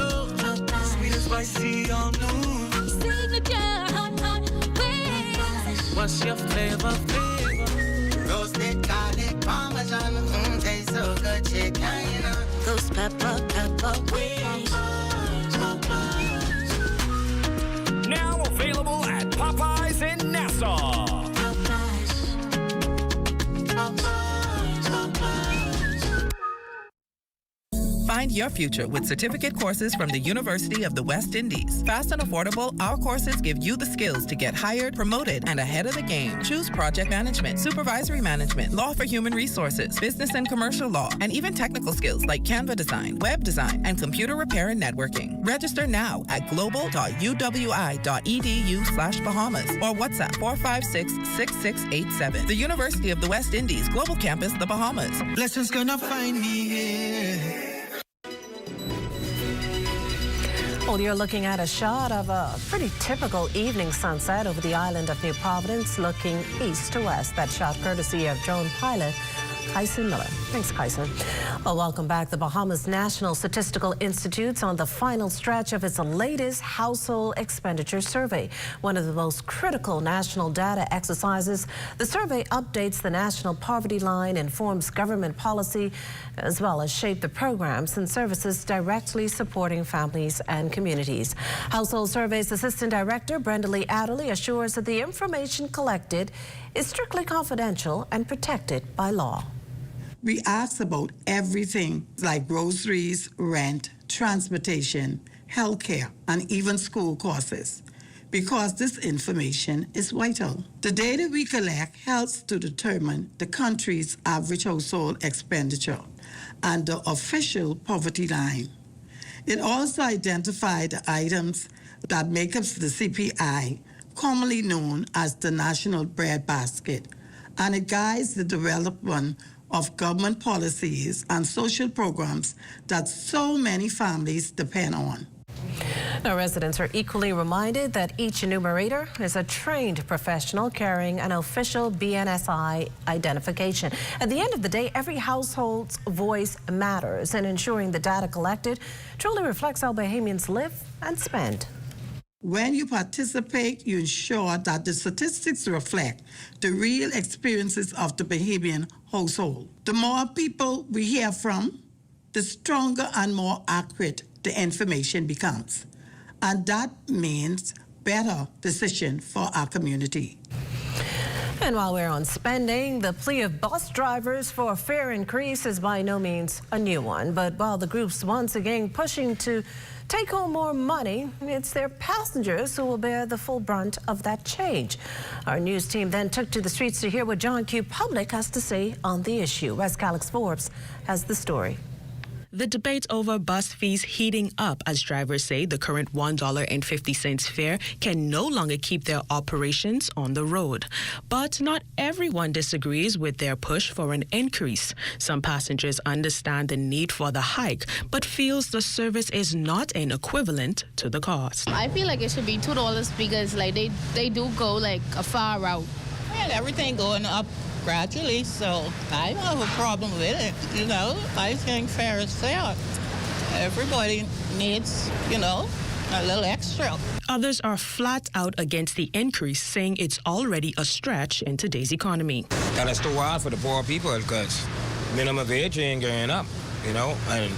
sweet and spicy on noon. Signature hot wings. What's your flavor? Roasted garlic parmesan, tastes so good, chicken. Those pepper wings. Now available at Popeyes in Nassau. Find your future with certificate courses from the University of the West Indies. Fast and affordable, our courses give you the skills to get hired, promoted, and ahead of the game. Choose project management, supervisory management, law for human resources, business and commercial law, and even technical skills like Canva design, web design, and computer repair and networking. Register now at global.uwi.edu/Bahamas or WhatsApp 456-6687. The University of the West Indies, Global Campus, the Bahamas. Blessings gonna find me here. Well, you're looking at a shot of a pretty typical evening sunset over the island of New Providence, looking east to west. That shot courtesy of drone pilot Kyson Miller. Thanks, Kyson. Well, welcome back. The Bahamas National Statistical Institute's on the final stretch of its latest household expenditure survey. One of the most critical national data exercises. The survey updates the national poverty line, informs government policy, as well as shape the programs and services directly supporting families and communities. Household Surveys Assistant Director Brenda Lee Adderley assures that the information collected is strictly confidential and protected by law. We ask about everything like groceries, rent, transportation, healthcare, and even school courses, because this information is vital. The data we collect helps to determine the country's average household expenditure and the official poverty line. It also identifies the items that make up the CPI, commonly known as the National Bread Basket, and it guides the development of government policies and social programs that so many families depend on. Now, residents are equally reminded that each enumerator is a trained professional carrying an official BNSI identification. At the end of the day, every household's voice matters, and ensuring the data collected truly reflects how Bahamians live and spend. When you participate, you ensure that the statistics reflect the real experiences of the Bahamian household. The more people we hear from, the stronger and more accurate the information becomes. And that means better decision for our community. And while we're on spending, the plea of bus drivers for a fare increase is by no means a new one. But while the group's once again pushing to take home more money, it's their passengers who will bear the full brunt of that change. Our news team then took to the streets to hear what John Q. Public has to say on the issue. West Calix Forbes has the story. The debate over bus fees heating up as drivers say the current $1.50 fare can no longer keep their operations on the road. But not everyone disagrees with their push for an increase. Some passengers understand the need for the hike, but feels the service is not an equivalent to the cost. I feel like it should be $2 because like they do go like a far route. Well, everything going up gradually, so I don't have a problem with it. You know, I think fair is fair. Everybody needs, you know, a little extra. Others are flat out against the increase, saying it's already a stretch in today's economy. And it's too hard for the poor people because minimum wage ain't going up, you know, and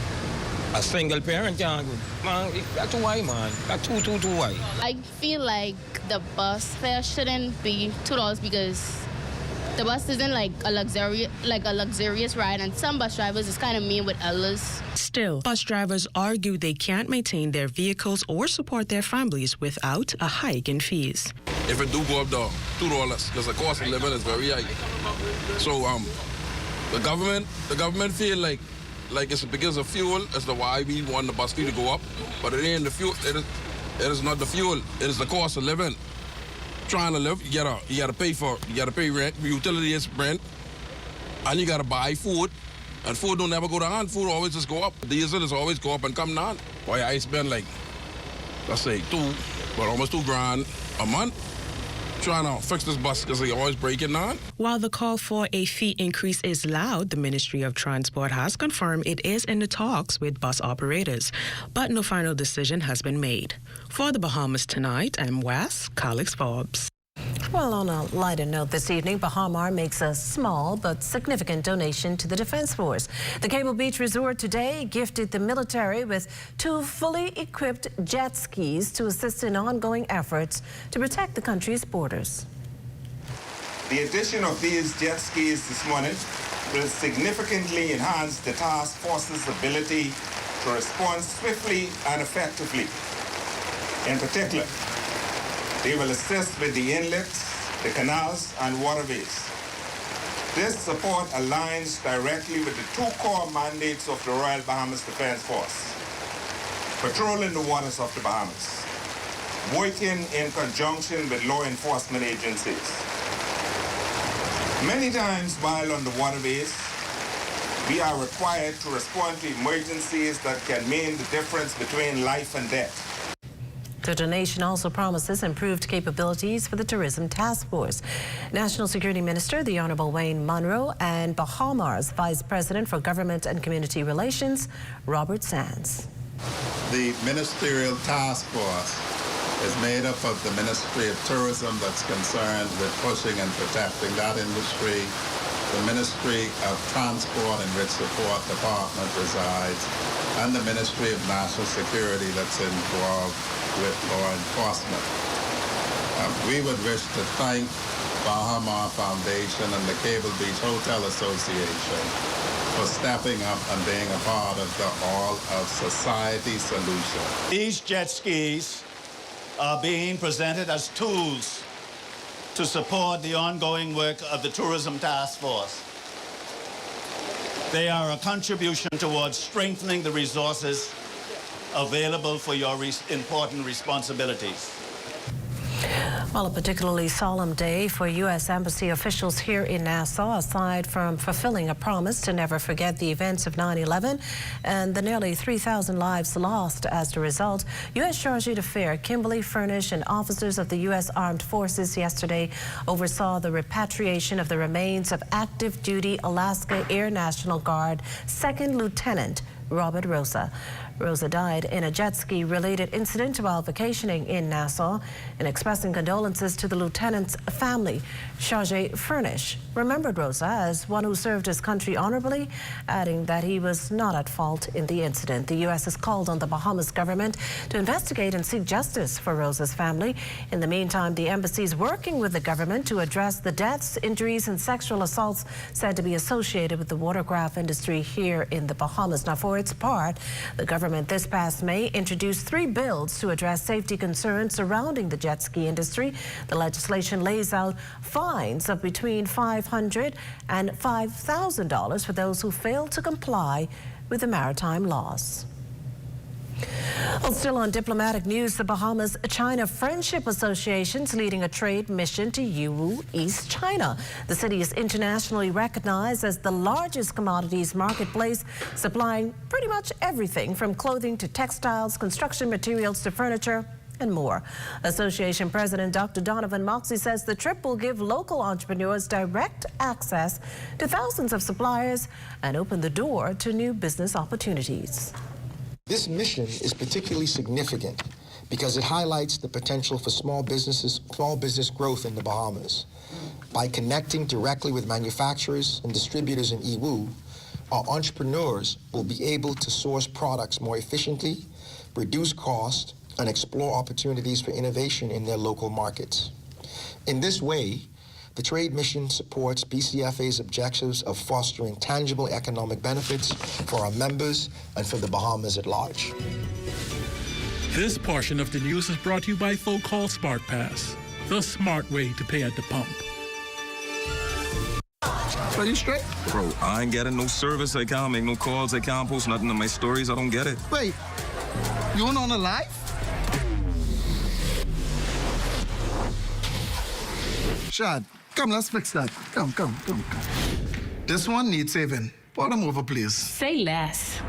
a single parent can't, man, that's too high, man. That's too high. I feel like the bus fare shouldn't be $2 because the bus isn't like a luxurious ride, and some bus drivers is kind of mean with others. Still, bus drivers argue they can't maintain their vehicles or support their families without a hike in fees. If it do go up though, $2, because the cost of living is very high. So the government feel like it's because of fuel. That's the why we want the bus fee to go up, but it ain't the fuel. It is not the fuel. It is the cost of living. Trying to live, you gotta pay rent, utilities, rent, and you gotta buy food. And food don't ever go down. Food always just go up. Diesel is always go up and come down. Why I spend like, let's say almost $2,000 a month trying to fix this bus because they always breaking down. While the call for a fee increase is loud, the Ministry of Transport has confirmed it is in the talks with bus operators, but no final decision has been made. For the Bahamas Tonight, I'm Wes Calix Forbes. Well, on a lighter note this evening, Bahamar makes a small but significant donation to the Defense Force. The Cable Beach Resort today gifted the military with 2 fully equipped jet skis to assist in ongoing efforts to protect the country's borders. The addition of these jet skis this morning will significantly enhance the task force's ability to respond swiftly and effectively. In particular, they will assist with the inlets, the canals, and waterways. This support aligns directly with the two core mandates of the Royal Bahamas Defense Force: patrolling the waters of the Bahamas, working in conjunction with law enforcement agencies. Many times while on the waterways, we are required to respond to emergencies that can mean the difference between life and death. The donation also promises improved capabilities for the Tourism Task Force. National Security Minister, the Honorable Wayne Munro, and Bahamas Vice President for Government and Community Relations, Robert Sands. The Ministerial Task Force is made up of the Ministry of Tourism, that's concerned with pushing and protecting that industry, the Ministry of Transport, in which the Port Department resides, and the Ministry of National Security, that's involved with law enforcement. We would wish to thank Bahama Foundation and the Cable Beach Hotel Association for stepping up and being a part of the All of Society solution. These jet skis are being presented as tools to support the ongoing work of the Tourism Task Force. They are a contribution towards strengthening the resources available for your important responsibilities. Well, a particularly solemn day for U.S. Embassy officials here in Nassau, aside from fulfilling a promise to never forget the events of 9/11 and the nearly 3,000 lives lost as a result. U.S. Chargé d'Affaires Kimberly Furnish and officers of the U.S. Armed Forces yesterday oversaw the repatriation of the remains of active duty Alaska Air National Guard 2nd Lieutenant Robert Rosa. Rosa died in a jet ski related incident while vacationing in Nassau. In expressing condolences to the lieutenant's family, Chargé Furnish remembered Rosa as one who served his country honorably, adding that he was not at fault in the incident. The U.S. has called on the Bahamas government to investigate and seek justice for Rosa's family. In the meantime, the embassy is working with the government to address the deaths, injuries, and sexual assaults said to be associated with the watercraft industry here in the Bahamas. Now, for its part, the government this past May introduced 3 bills to address safety concerns surrounding the jet ski industry. The legislation lays out fines of between $500 and $5,000 for those who fail to comply with the maritime laws. Well, still on diplomatic news, the Bahamas-China Friendship Association's leading a trade mission to Yiwu, East China. The city is internationally recognized as the largest commodities marketplace, supplying pretty much everything from clothing to textiles, construction materials to furniture, and more. Association President Dr. Donovan Moxey says the trip will give local entrepreneurs direct access to thousands of suppliers and open the door to new business opportunities. This mission is particularly significant because it highlights the potential for small business growth in the Bahamas. By connecting directly with manufacturers and distributors in Yiwu, our entrepreneurs will be able to source products more efficiently, reduce cost, and explore opportunities for innovation in their local markets. In this way, the trade mission supports BCFA's objectives of fostering tangible economic benefits for our members and for the Bahamas at large. This portion of the news is brought to you by Folk Call Smart Pass, the smart way to pay at the pump. Are you straight? Bro, I ain't getting no service. I can't make no calls. I can't post nothing on my stories. I don't get it. Wait, you on a live? Shad, come, let's fix that. Come. This one needs saving. Pour them over, please. Say less.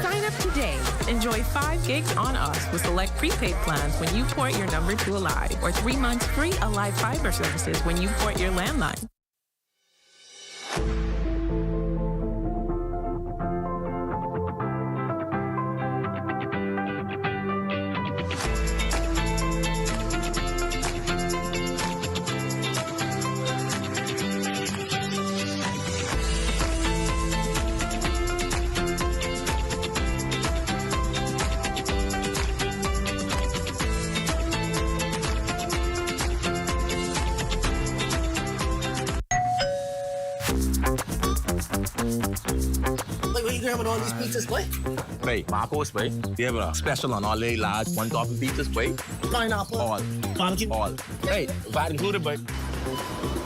Sign up today. Enjoy 5 gigs on us with select prepaid plans when you port your number to Alive, or 3 months free Alive fiber services when you port your landline. Like, where you grabbing all these pizzas, boy? Wait, Marcos, wait. We have a special on all the large one-topping pizzas, wait. Pineapple. All. Barbecue. All. Hey, VAT included, but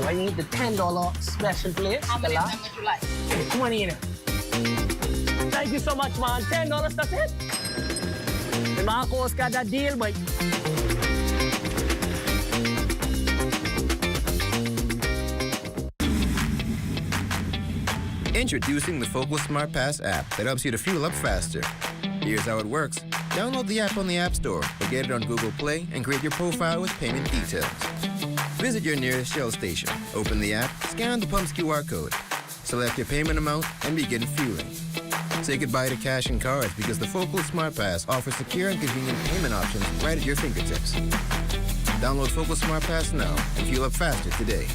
I need the $10 special plate. How many would you like? 20 in it. Thank you so much, man. $10, that's it. The Marcos got that deal, boy. Introducing the Focal Smart Pass app that helps you to fuel up faster. Here's how it works. Download the app on the App Store or get it on Google Play and create your profile with payment details. Visit your nearest Shell station, open the app, scan the pump's QR code, select your payment amount, and begin fueling. Say goodbye to cash and cards because the Focal Smart Pass offers secure and convenient payment options right at your fingertips. Download Focal Smart Pass now and fuel up faster today.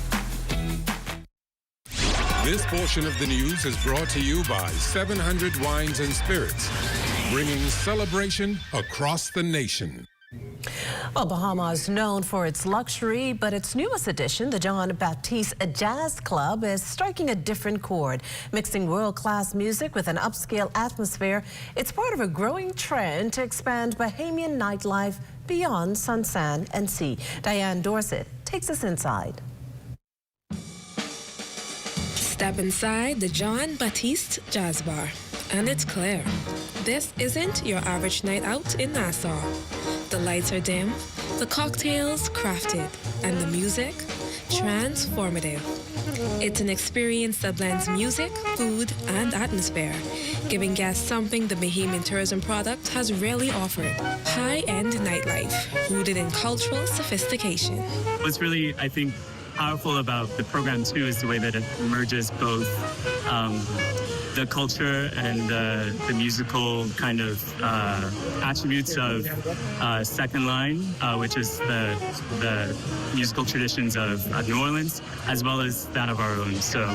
This portion of the news is brought to you by 700 Wines and Spirits, bringing celebration across the nation. Well, Bahamas is known for its luxury, but its newest addition, the John Baptiste Jazz Club, is striking a different chord. Mixing world-class music with an upscale atmosphere, it's part of a growing trend to expand Bahamian nightlife beyond sun, sand, and sea. Diane Dorset takes us inside. Step inside the John Baptiste Jazz Bar, and it's clear. This isn't your average night out in Nassau. The lights are dim, the cocktails crafted, and the music transformative. It's an experience that blends music, food, and atmosphere, giving guests something the Bahamian tourism product has rarely offered. High-end nightlife, rooted in cultural sophistication. What's really, I think, powerful about the program too is the way that it merges both the culture and the musical kind of attributes of Second Line, which is the musical traditions of New Orleans, as well as that of our own. So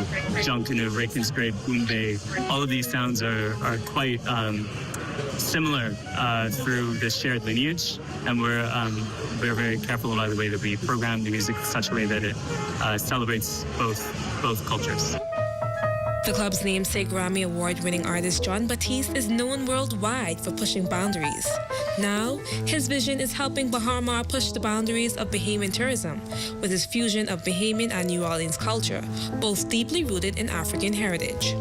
Junkanoo, Rakin's Great, Boom Bay, all of these sounds are quite similar through this shared lineage, and we're very careful about the way that we program the music in such a way that it celebrates both cultures. The club's namesake Grammy Award-winning artist John Baptiste is known worldwide for pushing boundaries. Now, his vision is helping Bahama push the boundaries of Bahamian tourism with his fusion of Bahamian and New Orleans culture, both deeply rooted in African heritage.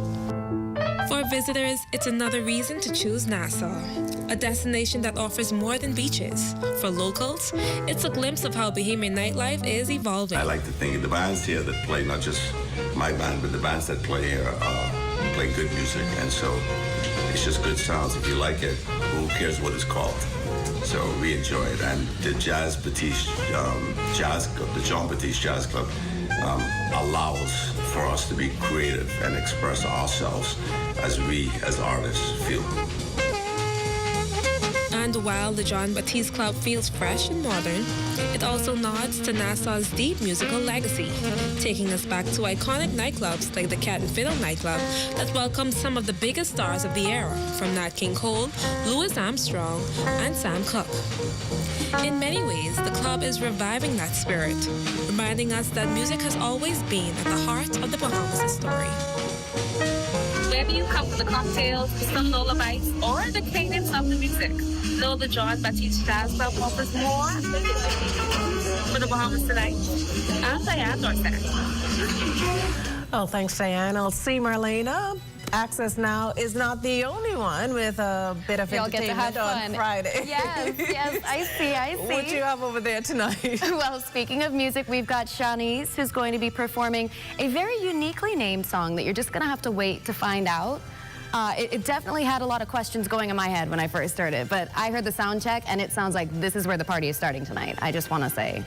For visitors, it's another reason to choose Nassau, a destination that offers more than beaches. For locals, it's a glimpse of how Bahamian nightlife is evolving. I like to think of the bands here that play, not just my band, but the bands that play here play good music, and so it's just good sounds. If you like it, who cares what it's called? So we enjoy it, and the John Baptiste Jazz Club allows for us to be creative and express ourselves as we, as artists, feel. And while the John Baptiste Club feels fresh and modern, it also nods to Nassau's deep musical legacy, taking us back to iconic nightclubs like the Cat and Fiddle nightclub that welcomed some of the biggest stars of the era, from Nat King Cole, Louis Armstrong, and Sam Cooke. In many ways, the club is reviving that spirit, reminding us that music has always been at the heart of the Bahamas' story. Whether you come for the cocktails, some lullabies, or the cadence of the music, know the John Baptiste Jazz Club offers more for the Bahamas tonight. I'm Diane Dorset. Oh, thanks, Diane. I'll see Marlena. Access Now is not the only one with a bit of entertainment on Friday. Yes, I see. What do you have over there tonight? Well, speaking of music, we've got Shanice, who's going to be performing a very uniquely named song that you're just going to have to wait to find out. It definitely had a lot of questions going in my head when I first started, but I heard the sound check, and it sounds like this is where the party is starting tonight. I just want to say.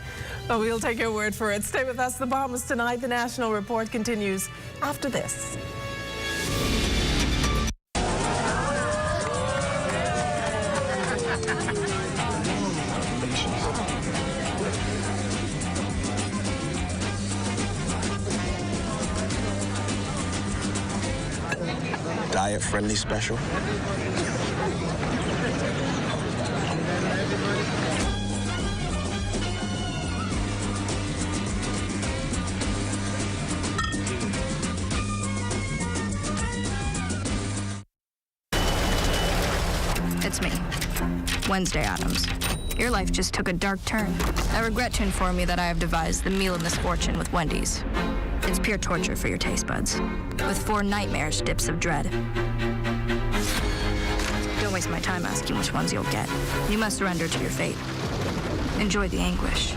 Well, we'll take your word for it. Stay with us. The Bahamas Tonight. The National Report continues after this. Diet-friendly special. It's me, Wednesday Addams. Your life just took a dark turn. I regret to inform you that I have devised the meal of misfortune with Wendy's. It's pure torture for your taste buds, with 4 nightmarish dips of dread. Don't waste my time asking which ones you'll get. You must surrender to your fate. Enjoy the anguish.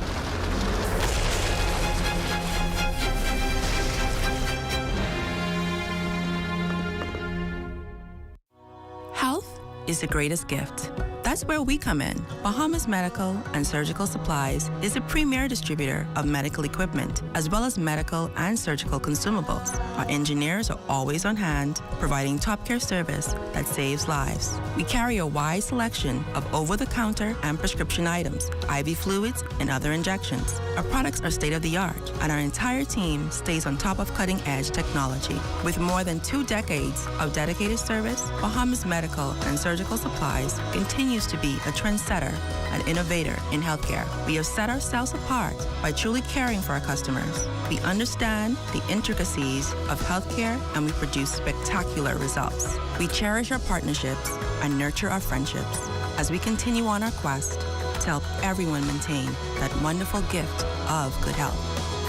Health is the greatest gift. That's where we come in. Bahamas Medical and Surgical Supplies is a premier distributor of medical equipment, as well as medical and surgical consumables. Our engineers are always on hand, providing top care service that saves lives. We carry a wide selection of over-the-counter and prescription items, IV fluids, and other injections. Our products are state-of-the-art, and our entire team stays on top of cutting-edge technology. With more than 2 decades of dedicated service, Bahamas Medical and Surgical Supplies continues to be a trendsetter and innovator in healthcare. We have set ourselves apart by truly caring for our customers. We understand the intricacies of healthcare, and we produce spectacular results. We cherish our partnerships and nurture our friendships as we continue on our quest to help everyone maintain that wonderful gift of good health.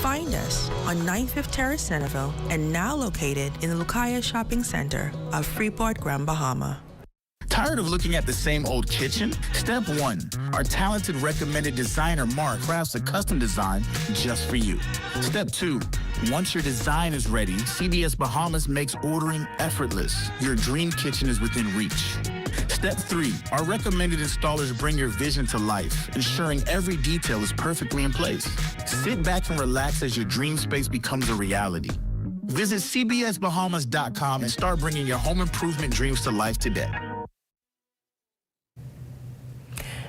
Find us on 95th Terrace, Centerville, and now located in the Lucaya Shopping Center of Freeport, Grand Bahama. Tired of looking at the same old kitchen? Step 1. Our talented recommended designer Mark crafts a custom design just for you. Step 2. Once your design is ready, CBS Bahamas makes ordering effortless. Your dream kitchen is within reach. Step 3. Our recommended installers bring your vision to life, ensuring every detail is perfectly in place. Sit back and relax as your dream space becomes a reality. Visit cbsbahamas.com and start bringing your home improvement dreams to life today.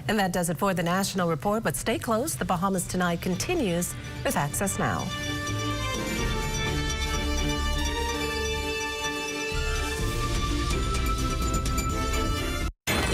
And that does it for the National Report, but stay close. The Bahamas Tonight continues with Access Now.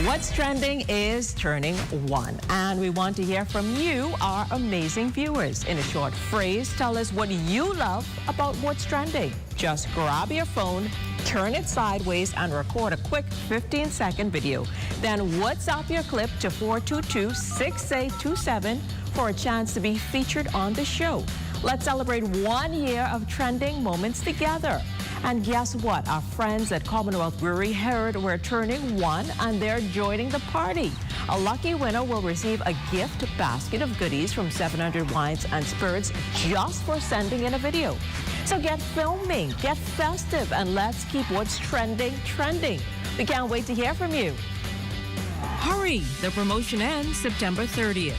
What's Trending is turning 1, and we want to hear from you, our amazing viewers. In a short phrase, tell us what you love about What's Trending. Just grab your phone, turn it sideways, and record a quick 15-second video. Then WhatsApp your clip to 422-6827 for a chance to be featured on the show. Let's celebrate 1 year of trending moments together. And guess what? Our friends at Commonwealth Brewery heard we're turning 1 and they're joining the party. A lucky winner will receive a gift basket of goodies from 700 Wines and Spirits just for sending in a video. So get filming, get festive, and let's keep What's Trending trending. We can't wait to hear from you. Hurry! The promotion ends September 30th.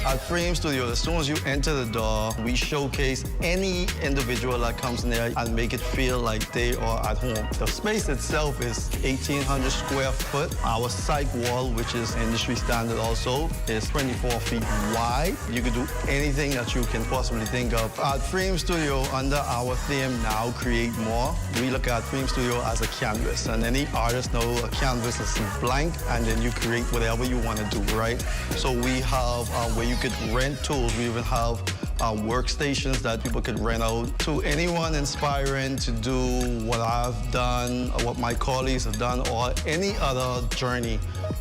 At Frame Studio, as soon as you enter the door, we showcase any individual that comes in there and make it feel like they are at home. The space itself is 1,800 square foot. Our psych wall, which is industry standard also, is 24 feet wide. You can do anything that you can possibly think of. At Frame Studio, under our theme, Now Create More, we look at Frame Studio as a canvas. And any artist knows a canvas is blank, and then you create whatever you want to do, right? So we have where you could rent tools. We even have workstations that people could rent out to anyone inspiring to do what I've done, or what my colleagues have done, or any other journey.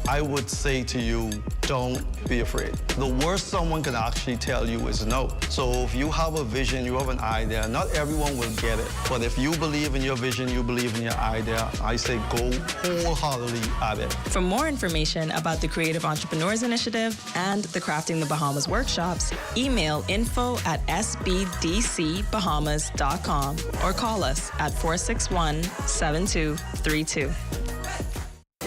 I would say to you, don't be afraid. The worst someone can actually tell you is no. So if you have a vision, you have an idea, not everyone will get it. But if you believe in your vision, you believe in your idea, I say go wholeheartedly at it. For more information about the Creative Entrepreneurs Initiative and the Crafting the Bahamas workshops, email info@sbdcbahamas.com or call us at 461-7232.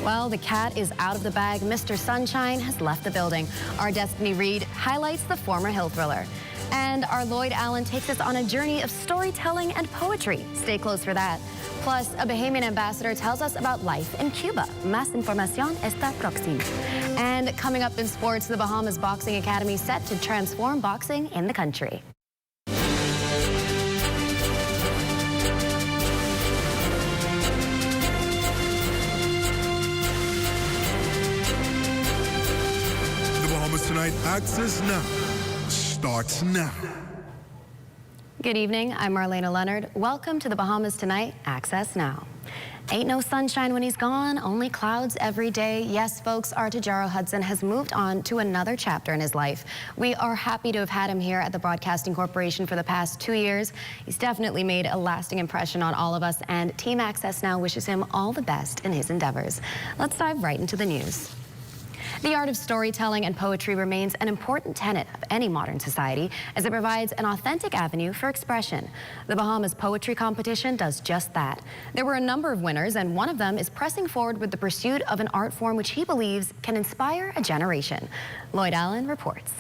Well, the cat is out of the bag. Mr. Sunshine has left the building. Our Destiny Reed highlights the former Hill Thriller. And our Lloyd Allen takes us on a journey of storytelling and poetry. Stay close for that. Plus, a Bahamian ambassador tells us about life in Cuba. Más información está próximo. And coming up in sports, the Bahamas Boxing Academy set to transform boxing in the country. Tonight Access Now starts now. Good evening, I'm Marlena Leonard. Welcome to the Bahamas Tonight Access Now. Ain't no sunshine when he's gone, only clouds every day. Yes, folks, Artujaro Hudson has moved on to another chapter in his life. We are happy to have had him here at the Broadcasting Corporation for the past 2 years. He's definitely made a lasting impression on all of us, and Team Access Now wishes him all the best in his endeavors. Let's dive right into the news. The art of storytelling and poetry remains an important tenet of any modern society as it provides an authentic avenue for expression. The Bahamas Poetry Competition does just that. There were a number of winners, and one of them is pressing forward with the pursuit of an art form which he believes can inspire a generation. Lloyd Allen reports.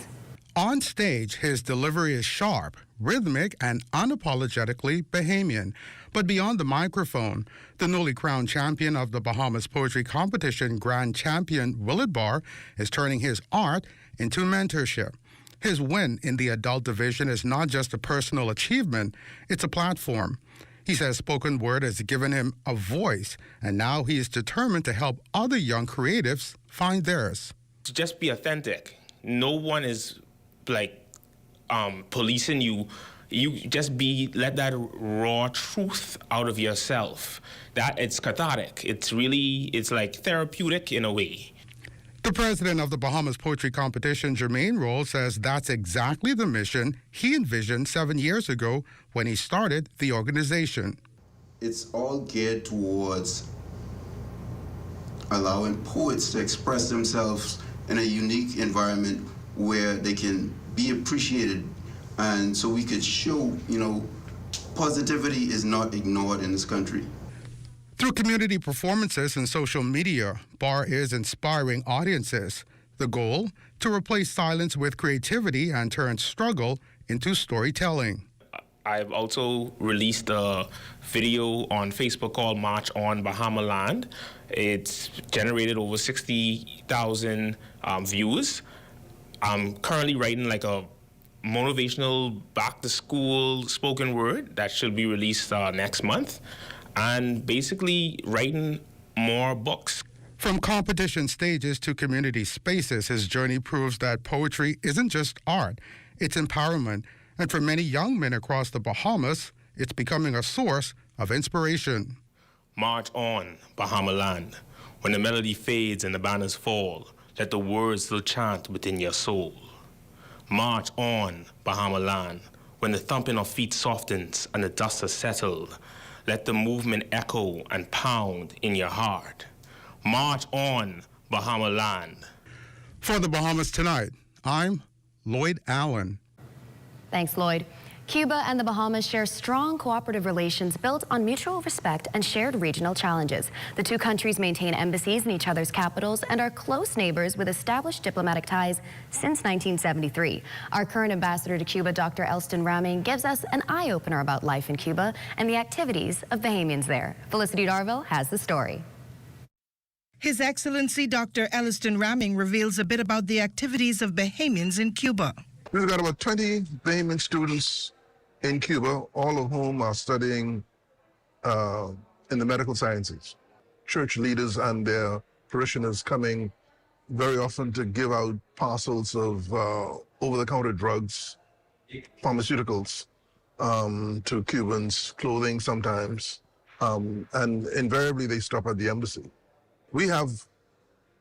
On stage, his delivery is sharp, rhythmic, and unapologetically Bahamian. But beyond the microphone, the newly crowned champion of the Bahamas Poetry Competition, Grand Champion Willard Barr, is turning his art into mentorship. His win in the adult division is not just a personal achievement, it's a platform. He says spoken word has given him a voice, and now he is determined to help other young creatives find theirs. Just be authentic. No one is policing you. You just let that raw truth out of yourself. That it's cathartic. It's like therapeutic in a way. The president of the Bahamas Poetry Competition, Jermaine Roll, says that's exactly the mission he envisioned 7 years ago when he started the organization. It's all geared towards allowing poets to express themselves in a unique environment where they can be appreciated. And so we could show, positivity is not ignored in this country. Through community performances and social media, Barr is inspiring audiences. The goal? To replace silence with creativity and turn struggle into storytelling. I've also released a video on Facebook called March on Bahamaland. It's generated over 60,000 views. I'm currently writing a motivational back-to-school spoken word that should be released next month, and basically writing more books. From competition stages to community spaces, his journey proves that poetry isn't just art, it's empowerment. And for many young men across the Bahamas, it's becoming a source of inspiration. March on, Bahamaland. When the melody fades and the banners fall, let the words still chant within your soul. March on, Bahamaland. When the thumping of feet softens and the dust has settled, let the movement echo and pound in your heart. March on, Bahamaland. For the Bahamas Tonight, I'm Lloyd Allen. Thanks, Lloyd. Cuba and the Bahamas share strong cooperative relations built on mutual respect and shared regional challenges. The two countries maintain embassies in each other's capitals and are close neighbors with established diplomatic ties since 1973. Our current ambassador to Cuba, Dr. Elston Ramming, gives us an eye-opener about life in Cuba and the activities of Bahamians there. Felicity Darville has the story. His Excellency Dr. Eleuthera Ramming reveals a bit about the activities of Bahamians in Cuba. We've got about 20 Bahamian students in Cuba, all of whom are studying in the medical sciences. Church leaders and their parishioners coming very often to give out parcels of over-the-counter drugs, pharmaceuticals to Cubans, clothing sometimes, and invariably they stop at the embassy. We have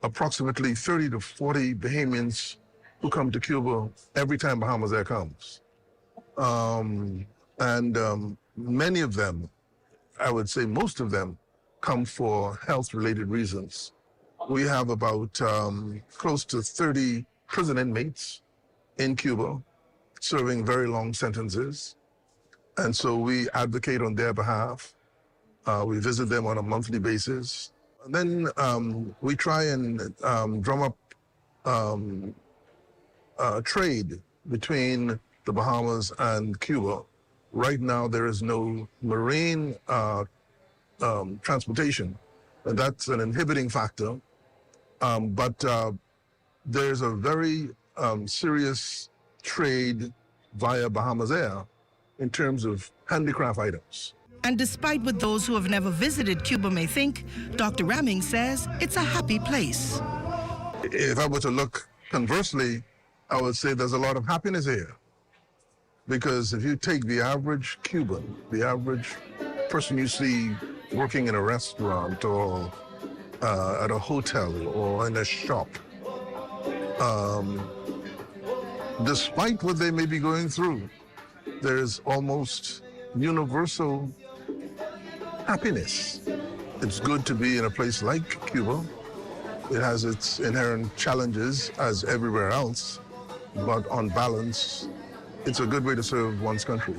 approximately 30 to 40 Bahamians who come to Cuba every time Bahamas Air comes. Many of them, I would say most of them, come for health-related reasons. We have about close to 30 prison inmates in Cuba serving very long sentences. And so we advocate on their behalf. We visit them on a monthly basis. And then we try and drum up trade between the Bahamas and Cuba. Right now, there is no marine transportation, and that's an inhibiting factor. But there's a very serious trade via Bahamas Air in terms of handicraft items. And despite what those who have never visited Cuba may think, Dr. Ramming says it's a happy place. If I were to look conversely I would say there's a lot of happiness here. Because if you take the average Cuban, the average person you see working in a restaurant or at a hotel or in a shop, despite what they may be going through, there's almost universal happiness. It's good to be in a place like Cuba. It has its inherent challenges as everywhere else, but on balance, it's a good way to serve one's country.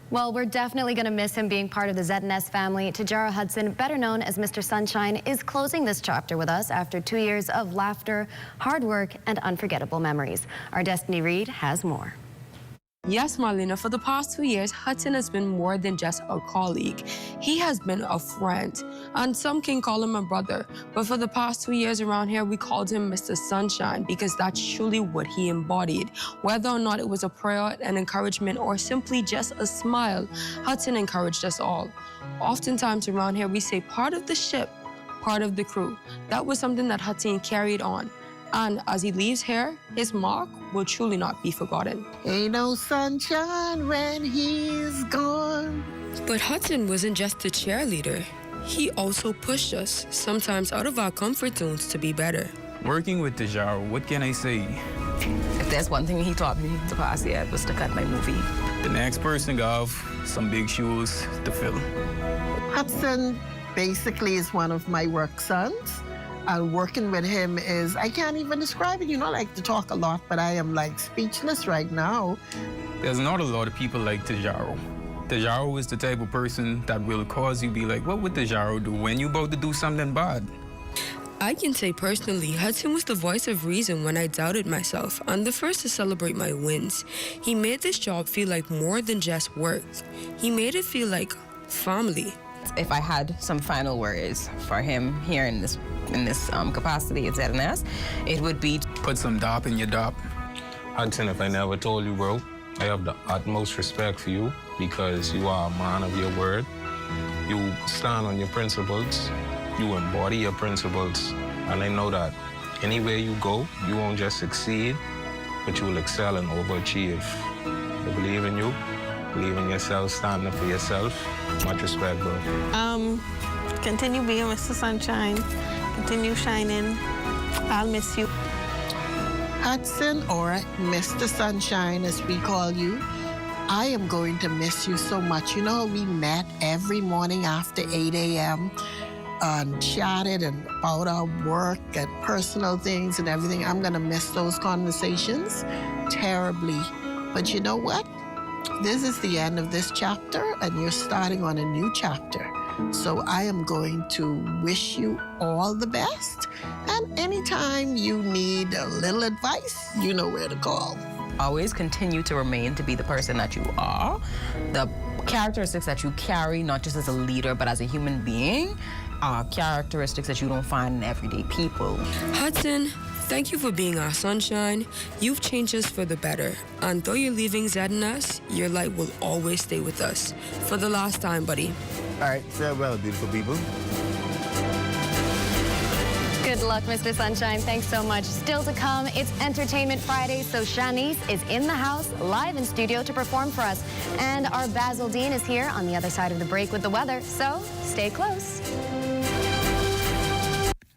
Well, we're definitely going to miss him being part of the ZNS family. Tajara Hudson, better known as Mr. Sunshine, is closing this chapter with us after 2 years of laughter, hard work, and unforgettable memories. Our Destiny Reed has more. Yes, Marlena, for the past 2 years, Hudson has been more than just a colleague. He has been a friend, and some can call him a brother. But for the past 2 years around here, we called him Mr. Sunshine because that's truly what he embodied. Whether or not it was a prayer, an encouragement, or simply just a smile, Hudson encouraged us all. Oftentimes around here, we say part of the ship, part of the crew. That was something that Hudson carried on. And as he leaves here, his mark will truly not be forgotten. Ain't no sunshine when he's gone. But Hudson wasn't just a cheerleader. He also pushed us, sometimes out of our comfort zones, to be better. Working with Tajara, what can I say? If there's one thing he taught me to pass yet, was to cut my movie. The next person got some big shoes to fill. Hudson basically is one of my work sons. And working with him is, I can't even describe it. You know, I like to talk a lot, but I am like speechless right now. There's not a lot of people like Tajaro. Tajaro is the type of person that will cause you be like, what would Tajaro do when you about to do something bad? I can say personally, Hudson was the voice of reason when I doubted myself and the first to celebrate my wins. He made this job feel like more than just work. He made it feel like family. If I had some final words for him here in this capacity at ZNS, it would be put some dop in your dop. Hudson, if I never told you, bro, I have the utmost respect for you because you are a man of your word. You stand on your principles. You embody your principles. And I know that anywhere you go, you won't just succeed, but you will excel and overachieve. I believe in you. Believe in yourself, stand up for yourself. Much respect, bro. Continue being Mr. Sunshine. Continue shining. I'll miss you. Hudson, or Mr. Sunshine, as we call you, I am going to miss you so much. You know, we met every morning after 8 a.m. and chatted and about our work and personal things and everything. I'm going to miss those conversations terribly. But you know what? This is the end of this chapter, and you're starting on a new chapter. So I am going to wish you all the best. And anytime you need a little advice, you know where to call. Always continue to remain to be the person that you are. The characteristics that you carry, not just as a leader, but as a human being, are characteristics that you don't find in everyday people. Hudson, thank you for being our sunshine. You've changed us for the better. And though you're leaving ZNS, your light will always stay with us. For the last time, buddy. All right, farewell, beautiful people. Good luck, Mr. Sunshine. Thanks so much. Still to come, it's Entertainment Friday, so Shanice is in the house, live in studio to perform for us. And our Basil Dean is here on the other side of the break with the weather, so stay close.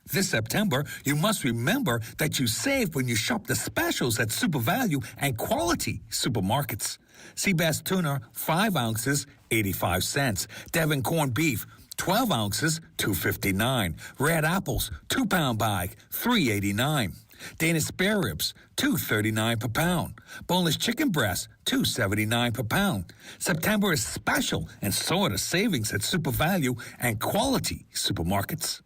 This September, you must remember that you save when you shop the specials at Super Value and Quality Supermarkets. Seabass tuna, 5 ounces, 85 cents. Devon corned beef, 12 ounces, $2.59. Red apples, 2-pound bag, $3.89. Danish spare ribs, $2.39 per pound. Boneless chicken breasts, $2.79 per pound. September is special, and so are the savings at Super Value and Quality Supermarkets.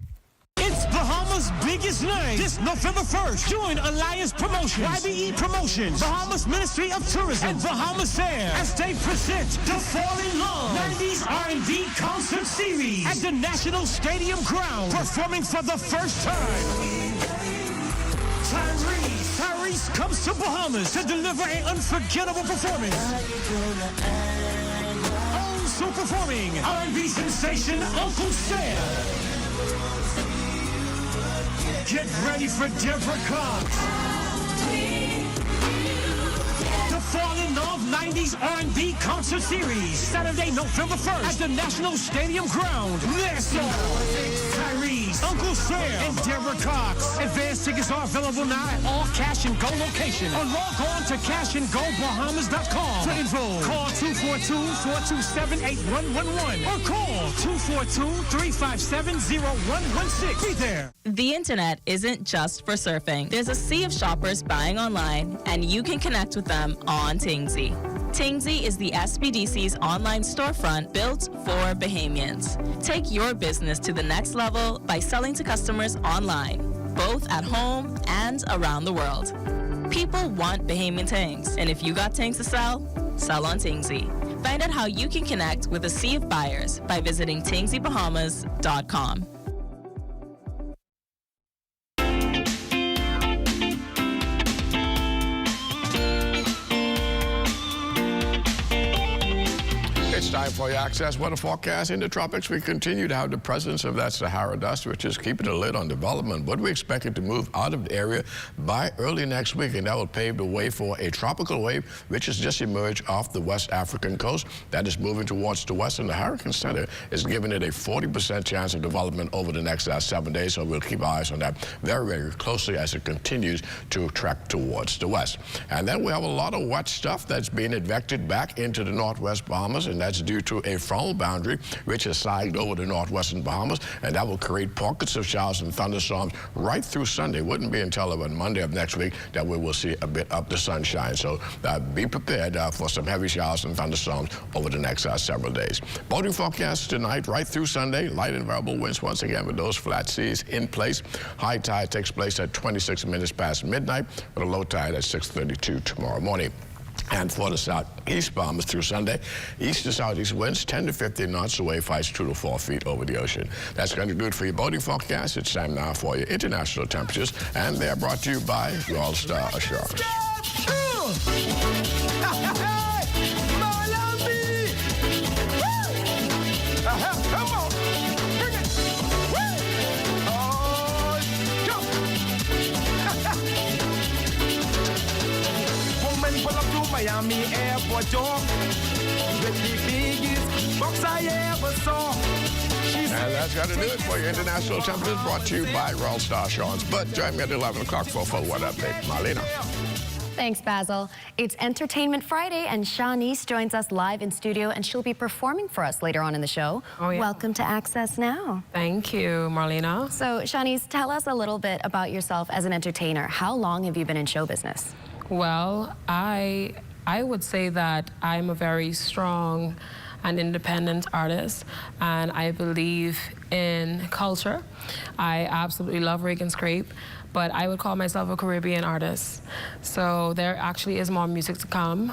It's Bahamas' biggest night this November 1st. Join Alliance Promotions, YBE Promotions, Bahamas Ministry of Tourism, and Bahamas Air as they present the Fall in Love 90s R&B Concert Series at the National Stadium Ground, performing for the first time. Tyrese comes to Bahamas to deliver an unforgettable performance. Also performing R&B sensation Uncle Sam. Get ready for Deborah Cox. Fall in Love 90s R&B Concert Series. Saturday, November 1st at the National Stadium Ground. Nassau. Tyrese, Uncle Sam, and Deborah Cox. Advanced tickets are available now at all Cash and Go locations. Or log on to cashandgobahamas.com to enroll. Call 242-427-8111 or call 242-357-0116. Be there. The internet isn't just for surfing. There's a sea of shoppers buying online, and you can connect with them on Tingsy. Tingsy is the SBDC's online storefront built for Bahamians. Take your business to the next level by selling to customers online, both at home and around the world. People want Bahamian things, and if you got things to sell, sell on Tingsy. Find out how you can connect with a sea of buyers by visiting tingsybahamas.com. It's time for your Access weather forecast. In the tropics, we continue to have the presence of that Sahara dust, which is keeping a lid on development, but we expect it to move out of the area by early next week, and that will pave the way for a tropical wave, which has just emerged off the West African coast. That is moving towards the west, and the Hurricane Center is giving it a 40% chance of development over the next 7 days, so we'll keep our eyes on that very, very closely as it continues to track towards the west. And then we have a lot of wet stuff that's being advected back into the northwest Bahamas, and that's due to a frontal boundary which has sagged over the northwestern Bahamas, and that will create pockets of showers and thunderstorms right through Sunday. Wouldn't be until about Monday of next week that we will see a bit of the sunshine. So be prepared for some heavy showers and thunderstorms over the next several days. Boating forecast tonight right through Sunday. Light and variable winds once again with those flat seas in place. High tide takes place at 26 minutes past midnight with a low tide at 6:32 tomorrow morning. And for the southeast Bahamas through Sunday, east to southeast winds 10 to 15 knots, away fights 2 to 4 feet over the ocean. That's going to do it for your boating forecast. It's time now for your international temperatures, and they are brought to you by Royal Star Assurance. Come on. Bring it. Oh, jump. Woman pull up to Miami Airport, Joe. With the biggest box I ever saw. And that's got to do it for your international temperatures, brought to you by Royal Star Assurance. But join me at 11 o'clock for a full weather update. Marlena. Thanks, Basil. It's Entertainment Friday, and Shanice joins us live in studio, and she'll be performing for us later on in the show. Oh, yeah. Welcome to Access Now. Thank you, Marlena. So, Shanice, tell us a little bit about yourself as an entertainer. How long have you been in show business? Well, I would say that I'm a very strong and independent artist, and I believe in culture. I absolutely love Rig and Scrape, but I would call myself a Caribbean artist. So there actually is more music to come.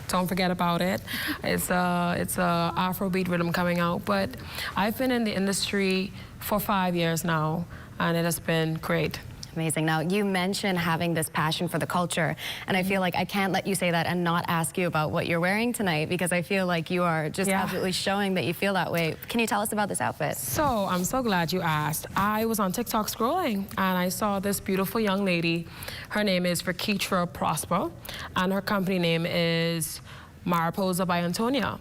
Don't forget about it. It's a Afrobeat rhythm coming out, but I've been in the industry for 5 years now, and it has been great. Amazing. Now, you mentioned having this passion for the culture, and I feel like I can't let you say that and not ask you about what you're wearing tonight, because I feel like you are just absolutely showing that you feel that way. Can you tell us about this outfit? So, I'm so glad you asked. I was on TikTok scrolling, and I saw this beautiful young lady. Her name is Verketra Prosper, and her company name is Mariposa by Antonia.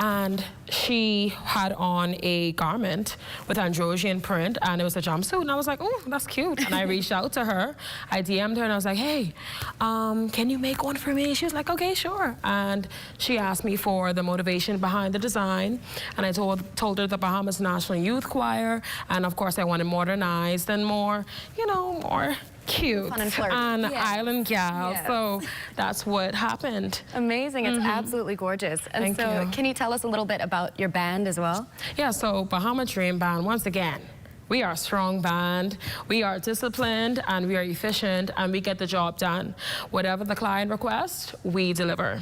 And she had on a garment with androgyne print, and it was a jumpsuit, and I was like, oh, that's cute. And I reached out to her, I DM'd her, and I was like, hey, can you make one for me? She was like, okay, sure. And she asked me for the motivation behind the design, and I told her the Bahamas National Youth Choir, and of course I wanted modernized and more, you know, more cute fun and flirty. And Yes. island gal. Yes. So that's what happened. Amazing. It's absolutely gorgeous. And Thank so you. can you tell us a little bit about your band as well? Yeah, so Bahama Dream Band, once again, we are a strong band, we are disciplined, and we are efficient, and we get the job done. Whatever the client requests, we deliver.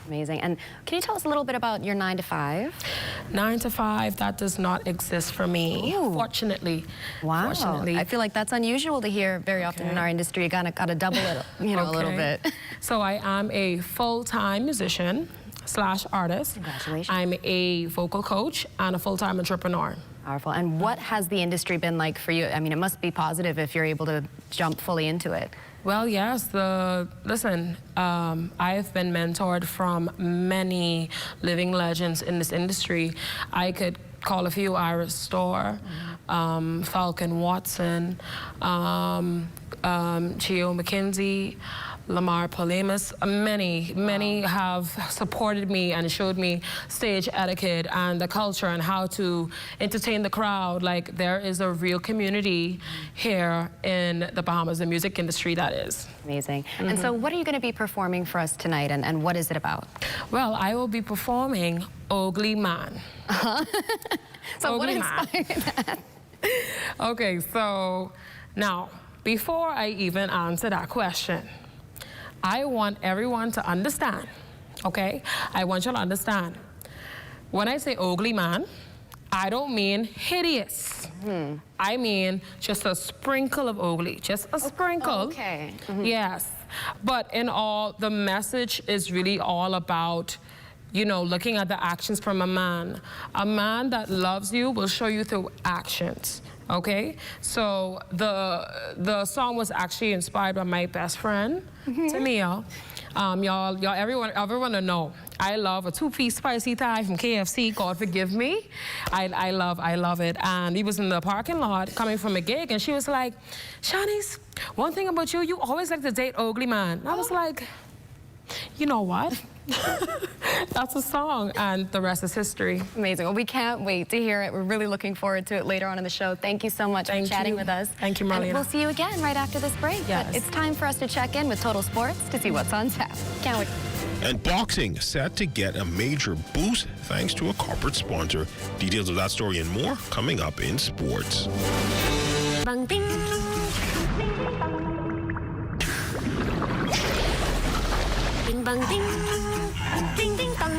Amazing. And can you tell us a little bit about your 9 to 5? 9 to 5, that does not exist for me, fortunately. Wow. Fortunately. I feel like that's unusual to hear very often in our industry. You got to double it, you know, a little bit. So I am a full-time musician / artist. Congratulations. I'm a vocal coach and a full-time entrepreneur. Powerful. And what has the industry been like for you? I mean, it must be positive if you're able to jump fully into it. Well, yes. Listen, I've been mentored from many living legends in this industry. I could call a few: Iris Storr, Falcon Watson, Chio McKenzie, Lamar Polemus. Many have supported me and showed me stage etiquette and the culture and how to entertain the crowd. Like, there is a real community here in the Bahamas, the music industry, that is. Amazing. And so what are you going to be performing for us tonight, and what is it about? Well, I will be performing Ugly Man. So what inspired that? Okay, so now, before I even answer that question, I want everyone to understand, okay? I want you to understand. When I say ugly man, I don't mean hideous. I mean just a sprinkle of ugly, just a sprinkle. Okay. Yes. But in all, the message is really all about, you know, looking at the actions from a man. A man that loves you will show you through actions. Okay, so the song was actually inspired by my best friend, Tamia. Everyone to know, I love a 2-piece spicy thigh from KFC. God forgive me, I love it. And he was in the parking lot coming from a gig, and she was like, "Shanice, one thing about you, you always like to date ugly man." And I was like, you know what? That's a song, and the rest is history. Amazing. Well, we can't wait to hear it. We're really looking forward to it later on in the show. Thank you so much for chatting with us. Thank you, Marlena. And we'll see you again right after this break. Yes. But it's time for us to check in with Total Sports to see what's on tap. Can't wait. And boxing set to get a major boost thanks to a corporate sponsor. Details of that story and more coming up in sports. Bang, ding. Ding, bang, ding. Ding, ding, dong.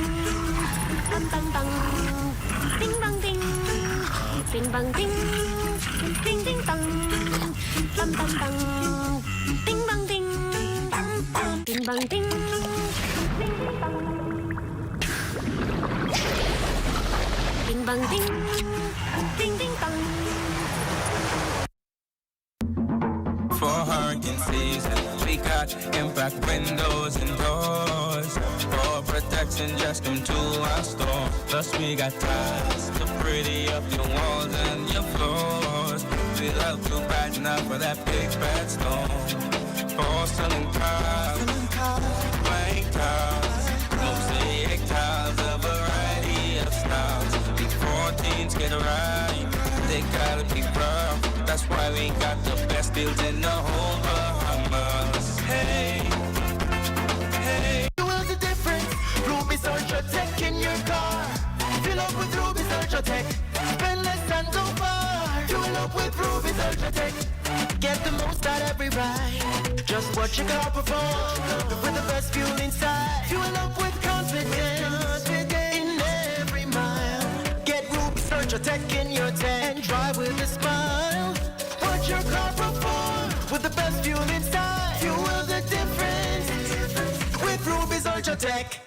Bang, bang, bang. Ding, bang, ding. Ding, bang, ding. Ding, ding, dong. Bang, bang, bang. Ding, bang, ding. Ding, bang, ding. Ding, bang, ding. Ding, ding, dong. For hurricane season, we got impact windows and doors. For protection, just come to our store. Plus we got tiles to pretty up your walls and your floors. We love to brighten up for that big bad storm. For selling cars, blank tiles, mosaic tiles, a variety of styles. Before teens get right, they gotta be rough. That's why we got the best deals in the whole Bahamas. Hey, hey. You will the difference. Ruby's Ultra Tech in your car. Fill up with Ruby's Ultra Tech. Spend less and go far. Fuel up with Ruby's Ultra Tech. Get the most out every ride. Just watch your car perform with the best fuel inside. Fuel up with confidence in every mile. Get Ruby's Ultra Tech in your tank and drive with a smile. Watch your car perform with the best fuel inside. Fuel the difference with Ruby's Ultra Tech.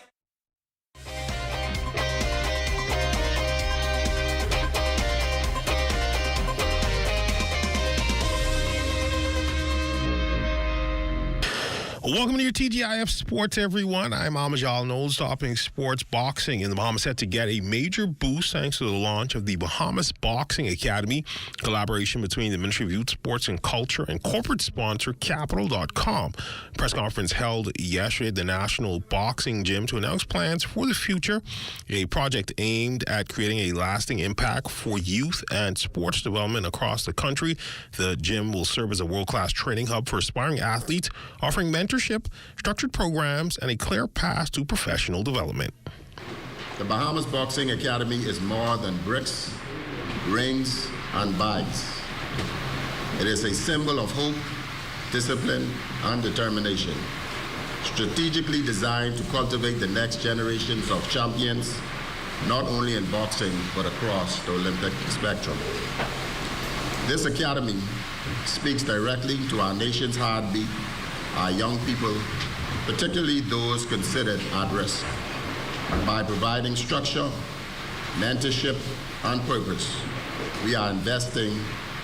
Welcome to your TGIF Sports, everyone. I'm Amajal Knowles, topping sports boxing in the Bahamas set to get a major boost thanks to the launch of the Bahamas Boxing Academy, collaboration between the Ministry of Youth, Sports and Culture and corporate sponsor Capital.com. Press conference held yesterday at the National Boxing Gym to announce plans for the future, a project aimed at creating a lasting impact for youth and sports development across the country. The gym will serve as a world-class training hub for aspiring athletes, offering mentorship, structured programs, and a clear path to professional development. The Bahamas Boxing Academy is more than bricks, rings, and bags. It is a symbol of hope, discipline, and determination, strategically designed to cultivate the next generations of champions, not only in boxing, but across the Olympic spectrum. This academy speaks directly to our nation's heartbeat, our young people, particularly those considered at risk, by providing structure, mentorship, and purpose. we are investing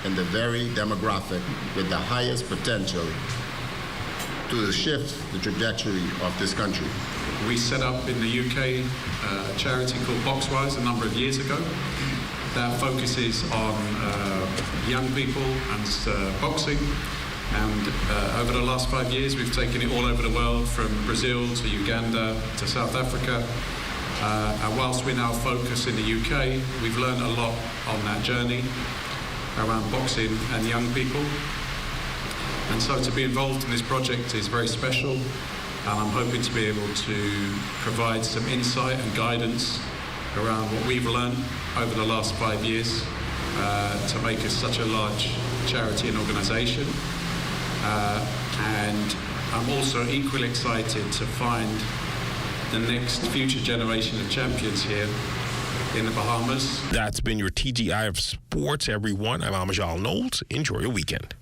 in the very demographic with the highest potential to shift the trajectory of this country. We set up in the UK a charity called Boxwise a number of years ago that focuses on young people and boxing. And over the last 5 years, we've taken it all over the world, from Brazil to Uganda to South Africa. And whilst we're now focused in the UK, we've learned a lot on that journey around boxing and young people. And so to be involved in this project is very special, and I'm hoping to be able to provide some insight and guidance around what we've learned over the last 5 years to make us such a large charity and organisation. And I'm also equally excited to find the next future generation of champions here in the Bahamas. That's been your TGI of Sports, everyone. I'm Amajal Knowles. Enjoy your weekend.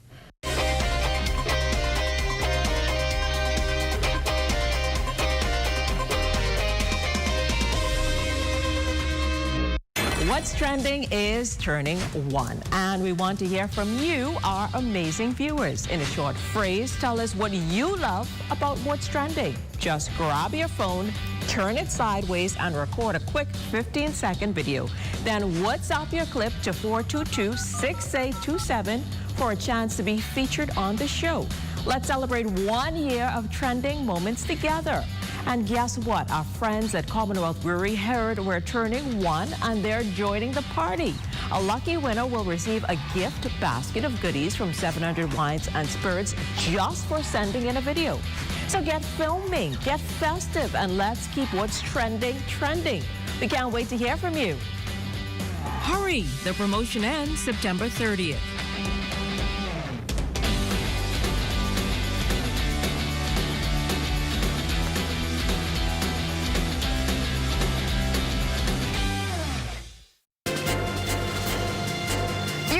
What's Trending is turning 1, and we want to hear from you, our amazing viewers. In a short phrase, tell us what you love about What's Trending. Just grab your phone, turn it sideways, and record a quick 15-second video. Then WhatsApp your clip to 422-6827 for a chance to be featured on the show. Let's celebrate 1 year of trending moments together. And guess what? Our friends at Commonwealth Brewery heard we're turning 1 and they're joining the party. A lucky winner will receive a gift basket of goodies from 700 Wines and Spirits just for sending in a video. So get filming, get festive, and let's keep What's Trending trending. We can't wait to hear from you. Hurry! The promotion ends September 30th.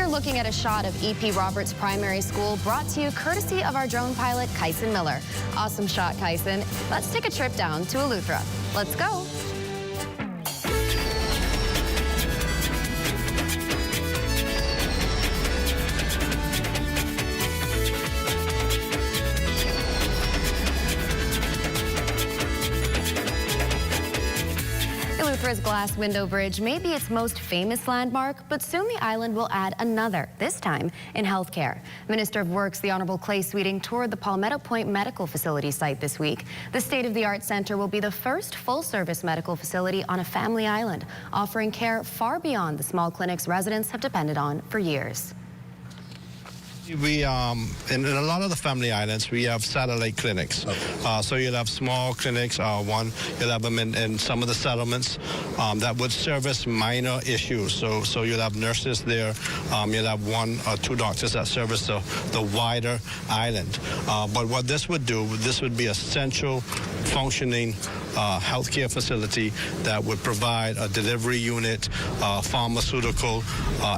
Looking at a shot of E.P. Roberts Primary School, brought to you courtesy of our drone pilot, Kyson Miller. Awesome shot, Kyson. Let's take a trip down to Eleuthera. Let's go. Eleuthera's glass window bridge may be its most famous landmark, but soon the island will add another, this time in healthcare. Minister of Works, the Honourable Clay Sweeting, toured the Palmetto Point Medical Facility site this week. The state-of-the-art centre will be the first full-service medical facility on a family island, offering care far beyond the small clinics residents have depended on for years. We, in a lot of the family islands, we have satellite clinics. So you'll have small clinics, you'll have them in some of the settlements that would service minor issues. So you'll have nurses there, you'll have 1 or 2 doctors that service the wider island. But what this would do, this would be a central functioning healthcare facility that would provide a delivery unit, pharmaceutical,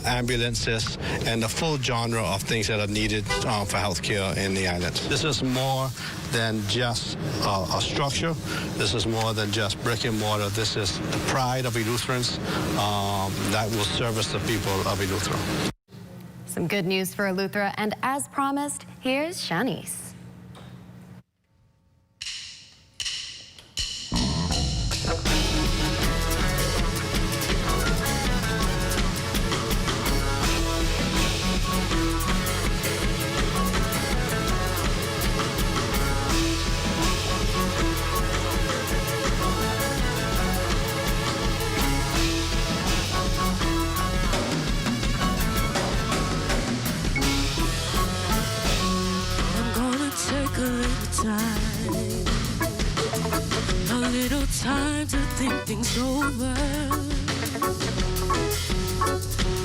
ambulances, and the full genre of things that are needed for healthcare in the island. This is more than just a structure. This is more than just brick and mortar. This is the pride of Eleutherans that will service the people of Eleuthera. Some good news for Eleuthera, and as promised, here's Shanice. Time to think things over.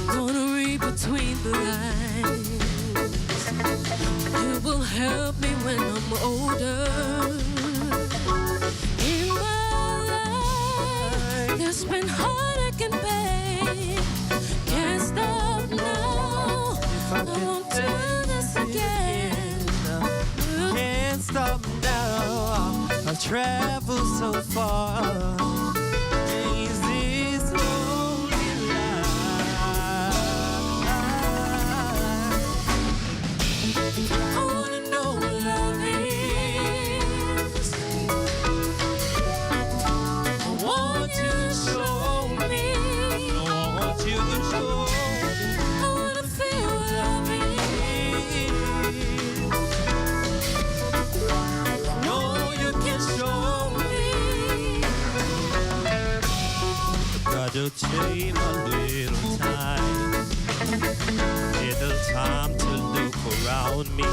Gonna read between the lines. It will help me when I'm older. In my life, there's been heartache and pain. Can't stop now. I won't do this again. Can't stop now. I've traveled so far. Is this lonely life? time to look around me.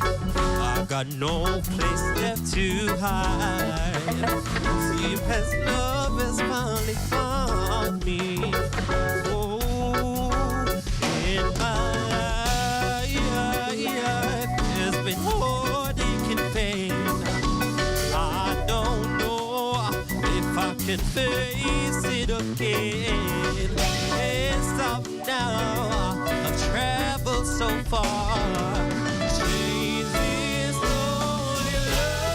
I got no place left to hide. Seems as love has finally found me. Oh, in my life, there's been heartache and pain. I don't know if I can face it again. Can't stop now. I've traveled so far. Chase this lonely life.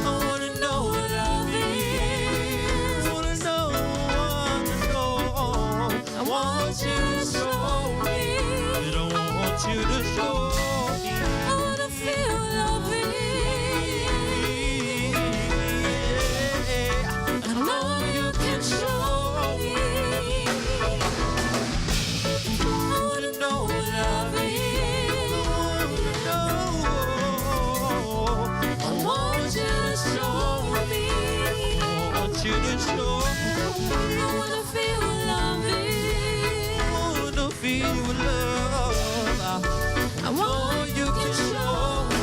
I wanna know what love is. Wanna know. I want you to show me. I don't want you to show me. I wanna feel love. I know you can show me. I wanna know what love is. I want you to show me. I want you to show me. I wanna feel love. I wanna feel love. I want you can show me.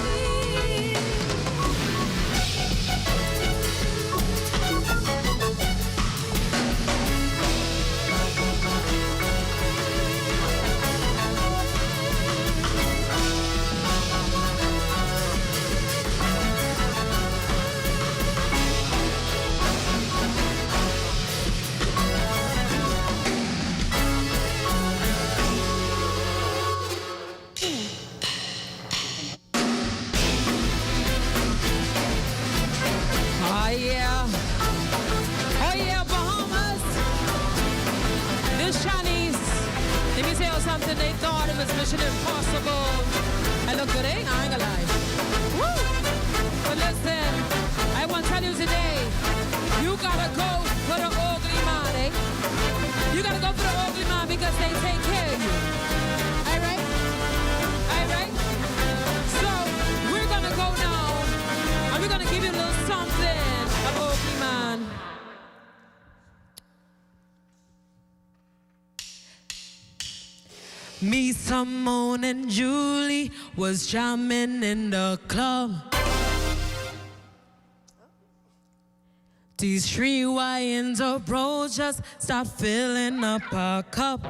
Oh yeah, Bahamas. This Chinese, let me tell you something, they thought it was Mission Impossible. I look good, eh? I ain't gonna lie. Woo! But listen, I want to tell you today, you gotta go for the ugly man, eh? You gotta go for the ugly man because they take care of you. Alright? Alright? So, we're gonna go now, and we're gonna give you a little something. Ugly man. Me, Simone, and Julie was jamming in the club. These three wines of bros just start filling up a cup.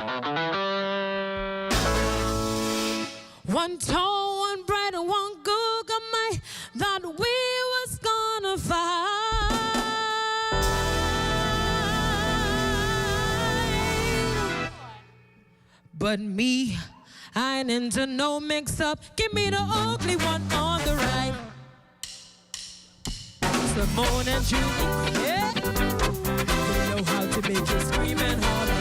One tall, one bright, and one good my that we was gonna fight. But me, I ain't into no mix-up. Give me the ugly one on the right. Simone and Julie, yeah. They know how to make you scream and holler.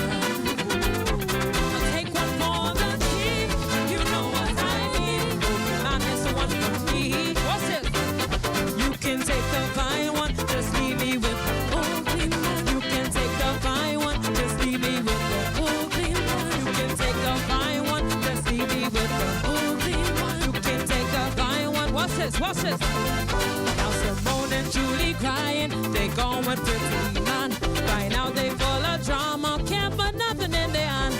I'll take one for the team. You know what I mean. Man, it's the one for me. What's it? You can take the fine one, just leave me with the ugly man. You can take the fine one, just leave me with the ugly man. You can take the fine one, just leave me with the ugly man. You can take the fine one. What's this? What's this? Now Simone and Julie crying, they going pretty man. By now they full of drama, can't put nothing in their hand.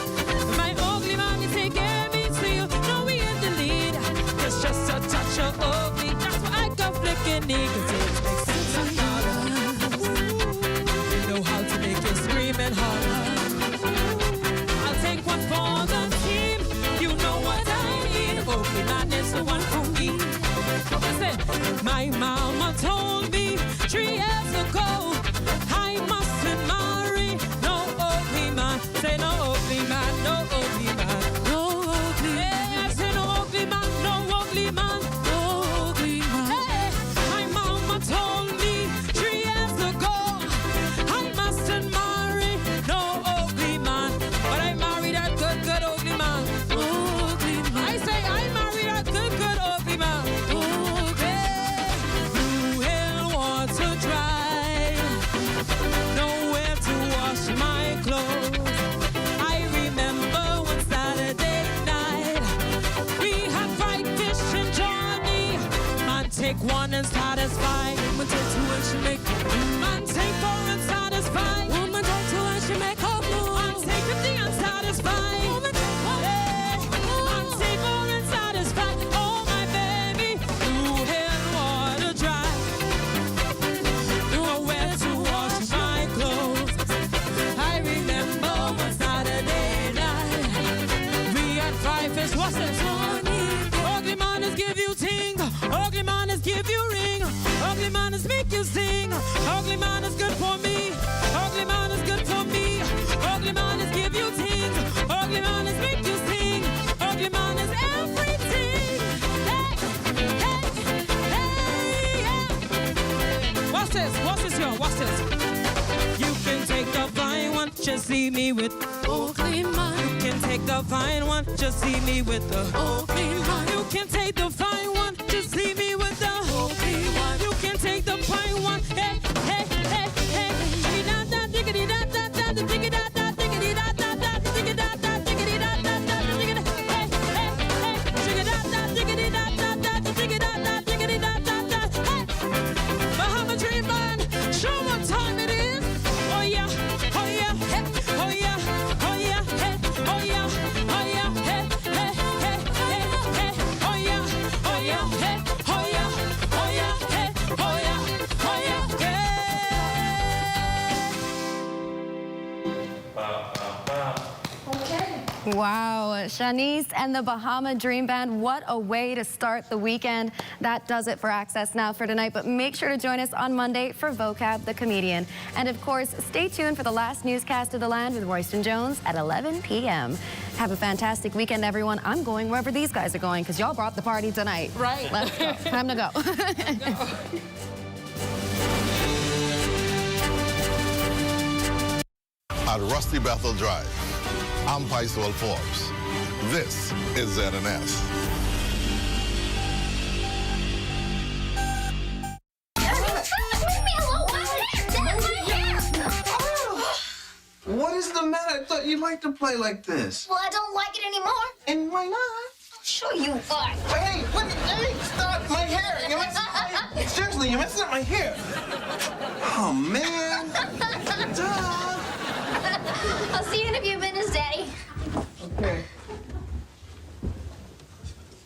My ugly man is taking me to you, know we in the lead. It's just a touch of ugly, that's why I go flicking niggas. It makes sense and harder. You know how to make you scream and holler. I'll take one for the team, you know what I mean. Ugly man is the one for me. Listen, my mama told me 3 years ago I mustn't marry no ugly man. Say no ugly man, no ugly man, no ugly man. Hey, I say no ugly man, no ugly man, no ugly man. Hey, my mama told me 3 years ago I mustn't marry no ugly man. But I married that good, good ugly man. Ugly man. I say I married that good, good ugly man. Blue hill water dry, nowhere to wash my clothes. I remember one Saturday night we had fried fish and Johnny. Man take one and satisfy. Woman take two and she make. Man take four and satisfy. Woman take two and she make her blue. give you ring. Ugly manners make you sing. Ugly manners good for me. Ugly manners good for me. Ugly manners give you things. Ugly manners make you sing. Ugly manners everything. Hey, yeah. Watch this, y'all. Watch this. You can take the fine one, just see me with ugly man. You can take the fine one, just see me with the ugly man. You can take the fine one, just see me with the ugly one. You can take the fine one, hey, hey, hey, hey. Diggity-da-da, diggity-da-da-da, diggity-da-da, diggity-da-da-da, diggity-da-da, diggity-da-da-da, diggity-da, hey, hey, hey. Diggity-da-da, diggity-da-da-da, diggity-da-da, diggity-da-da-da, hey. Bahama Dream Band, show what time it is. Oh yeah, oh yeah, hey, oh yeah, oh yeah, hey, oh yeah, oh yeah, hey, hey, hey, hey, hey, oh yeah, hey, oh yeah, oh yeah, hey, oh yeah, oh yeah, hey. Wow, Shanice and the Bahama Dream Band, what a way to start the weekend. That does it for Access Now for tonight, but make sure to join us on Monday for Vocab the Comedian. And of course, stay tuned for the last newscast of the land with Royston Jones at 11 p.m. Have a fantastic weekend, everyone. I'm going wherever these guys are going because y'all brought the party tonight. Right. Let's go. Time to go. At Rusty Bethel Drive, I'm Paisol Forbes. This is ZNS. What is the matter? I thought you liked to play like this. Well, I don't like it anymore. And why not? I'll show you why. Hey, stop my hair. You're messing, seriously, you're messing up my hair. Oh, man. Duh. I'll see you in a few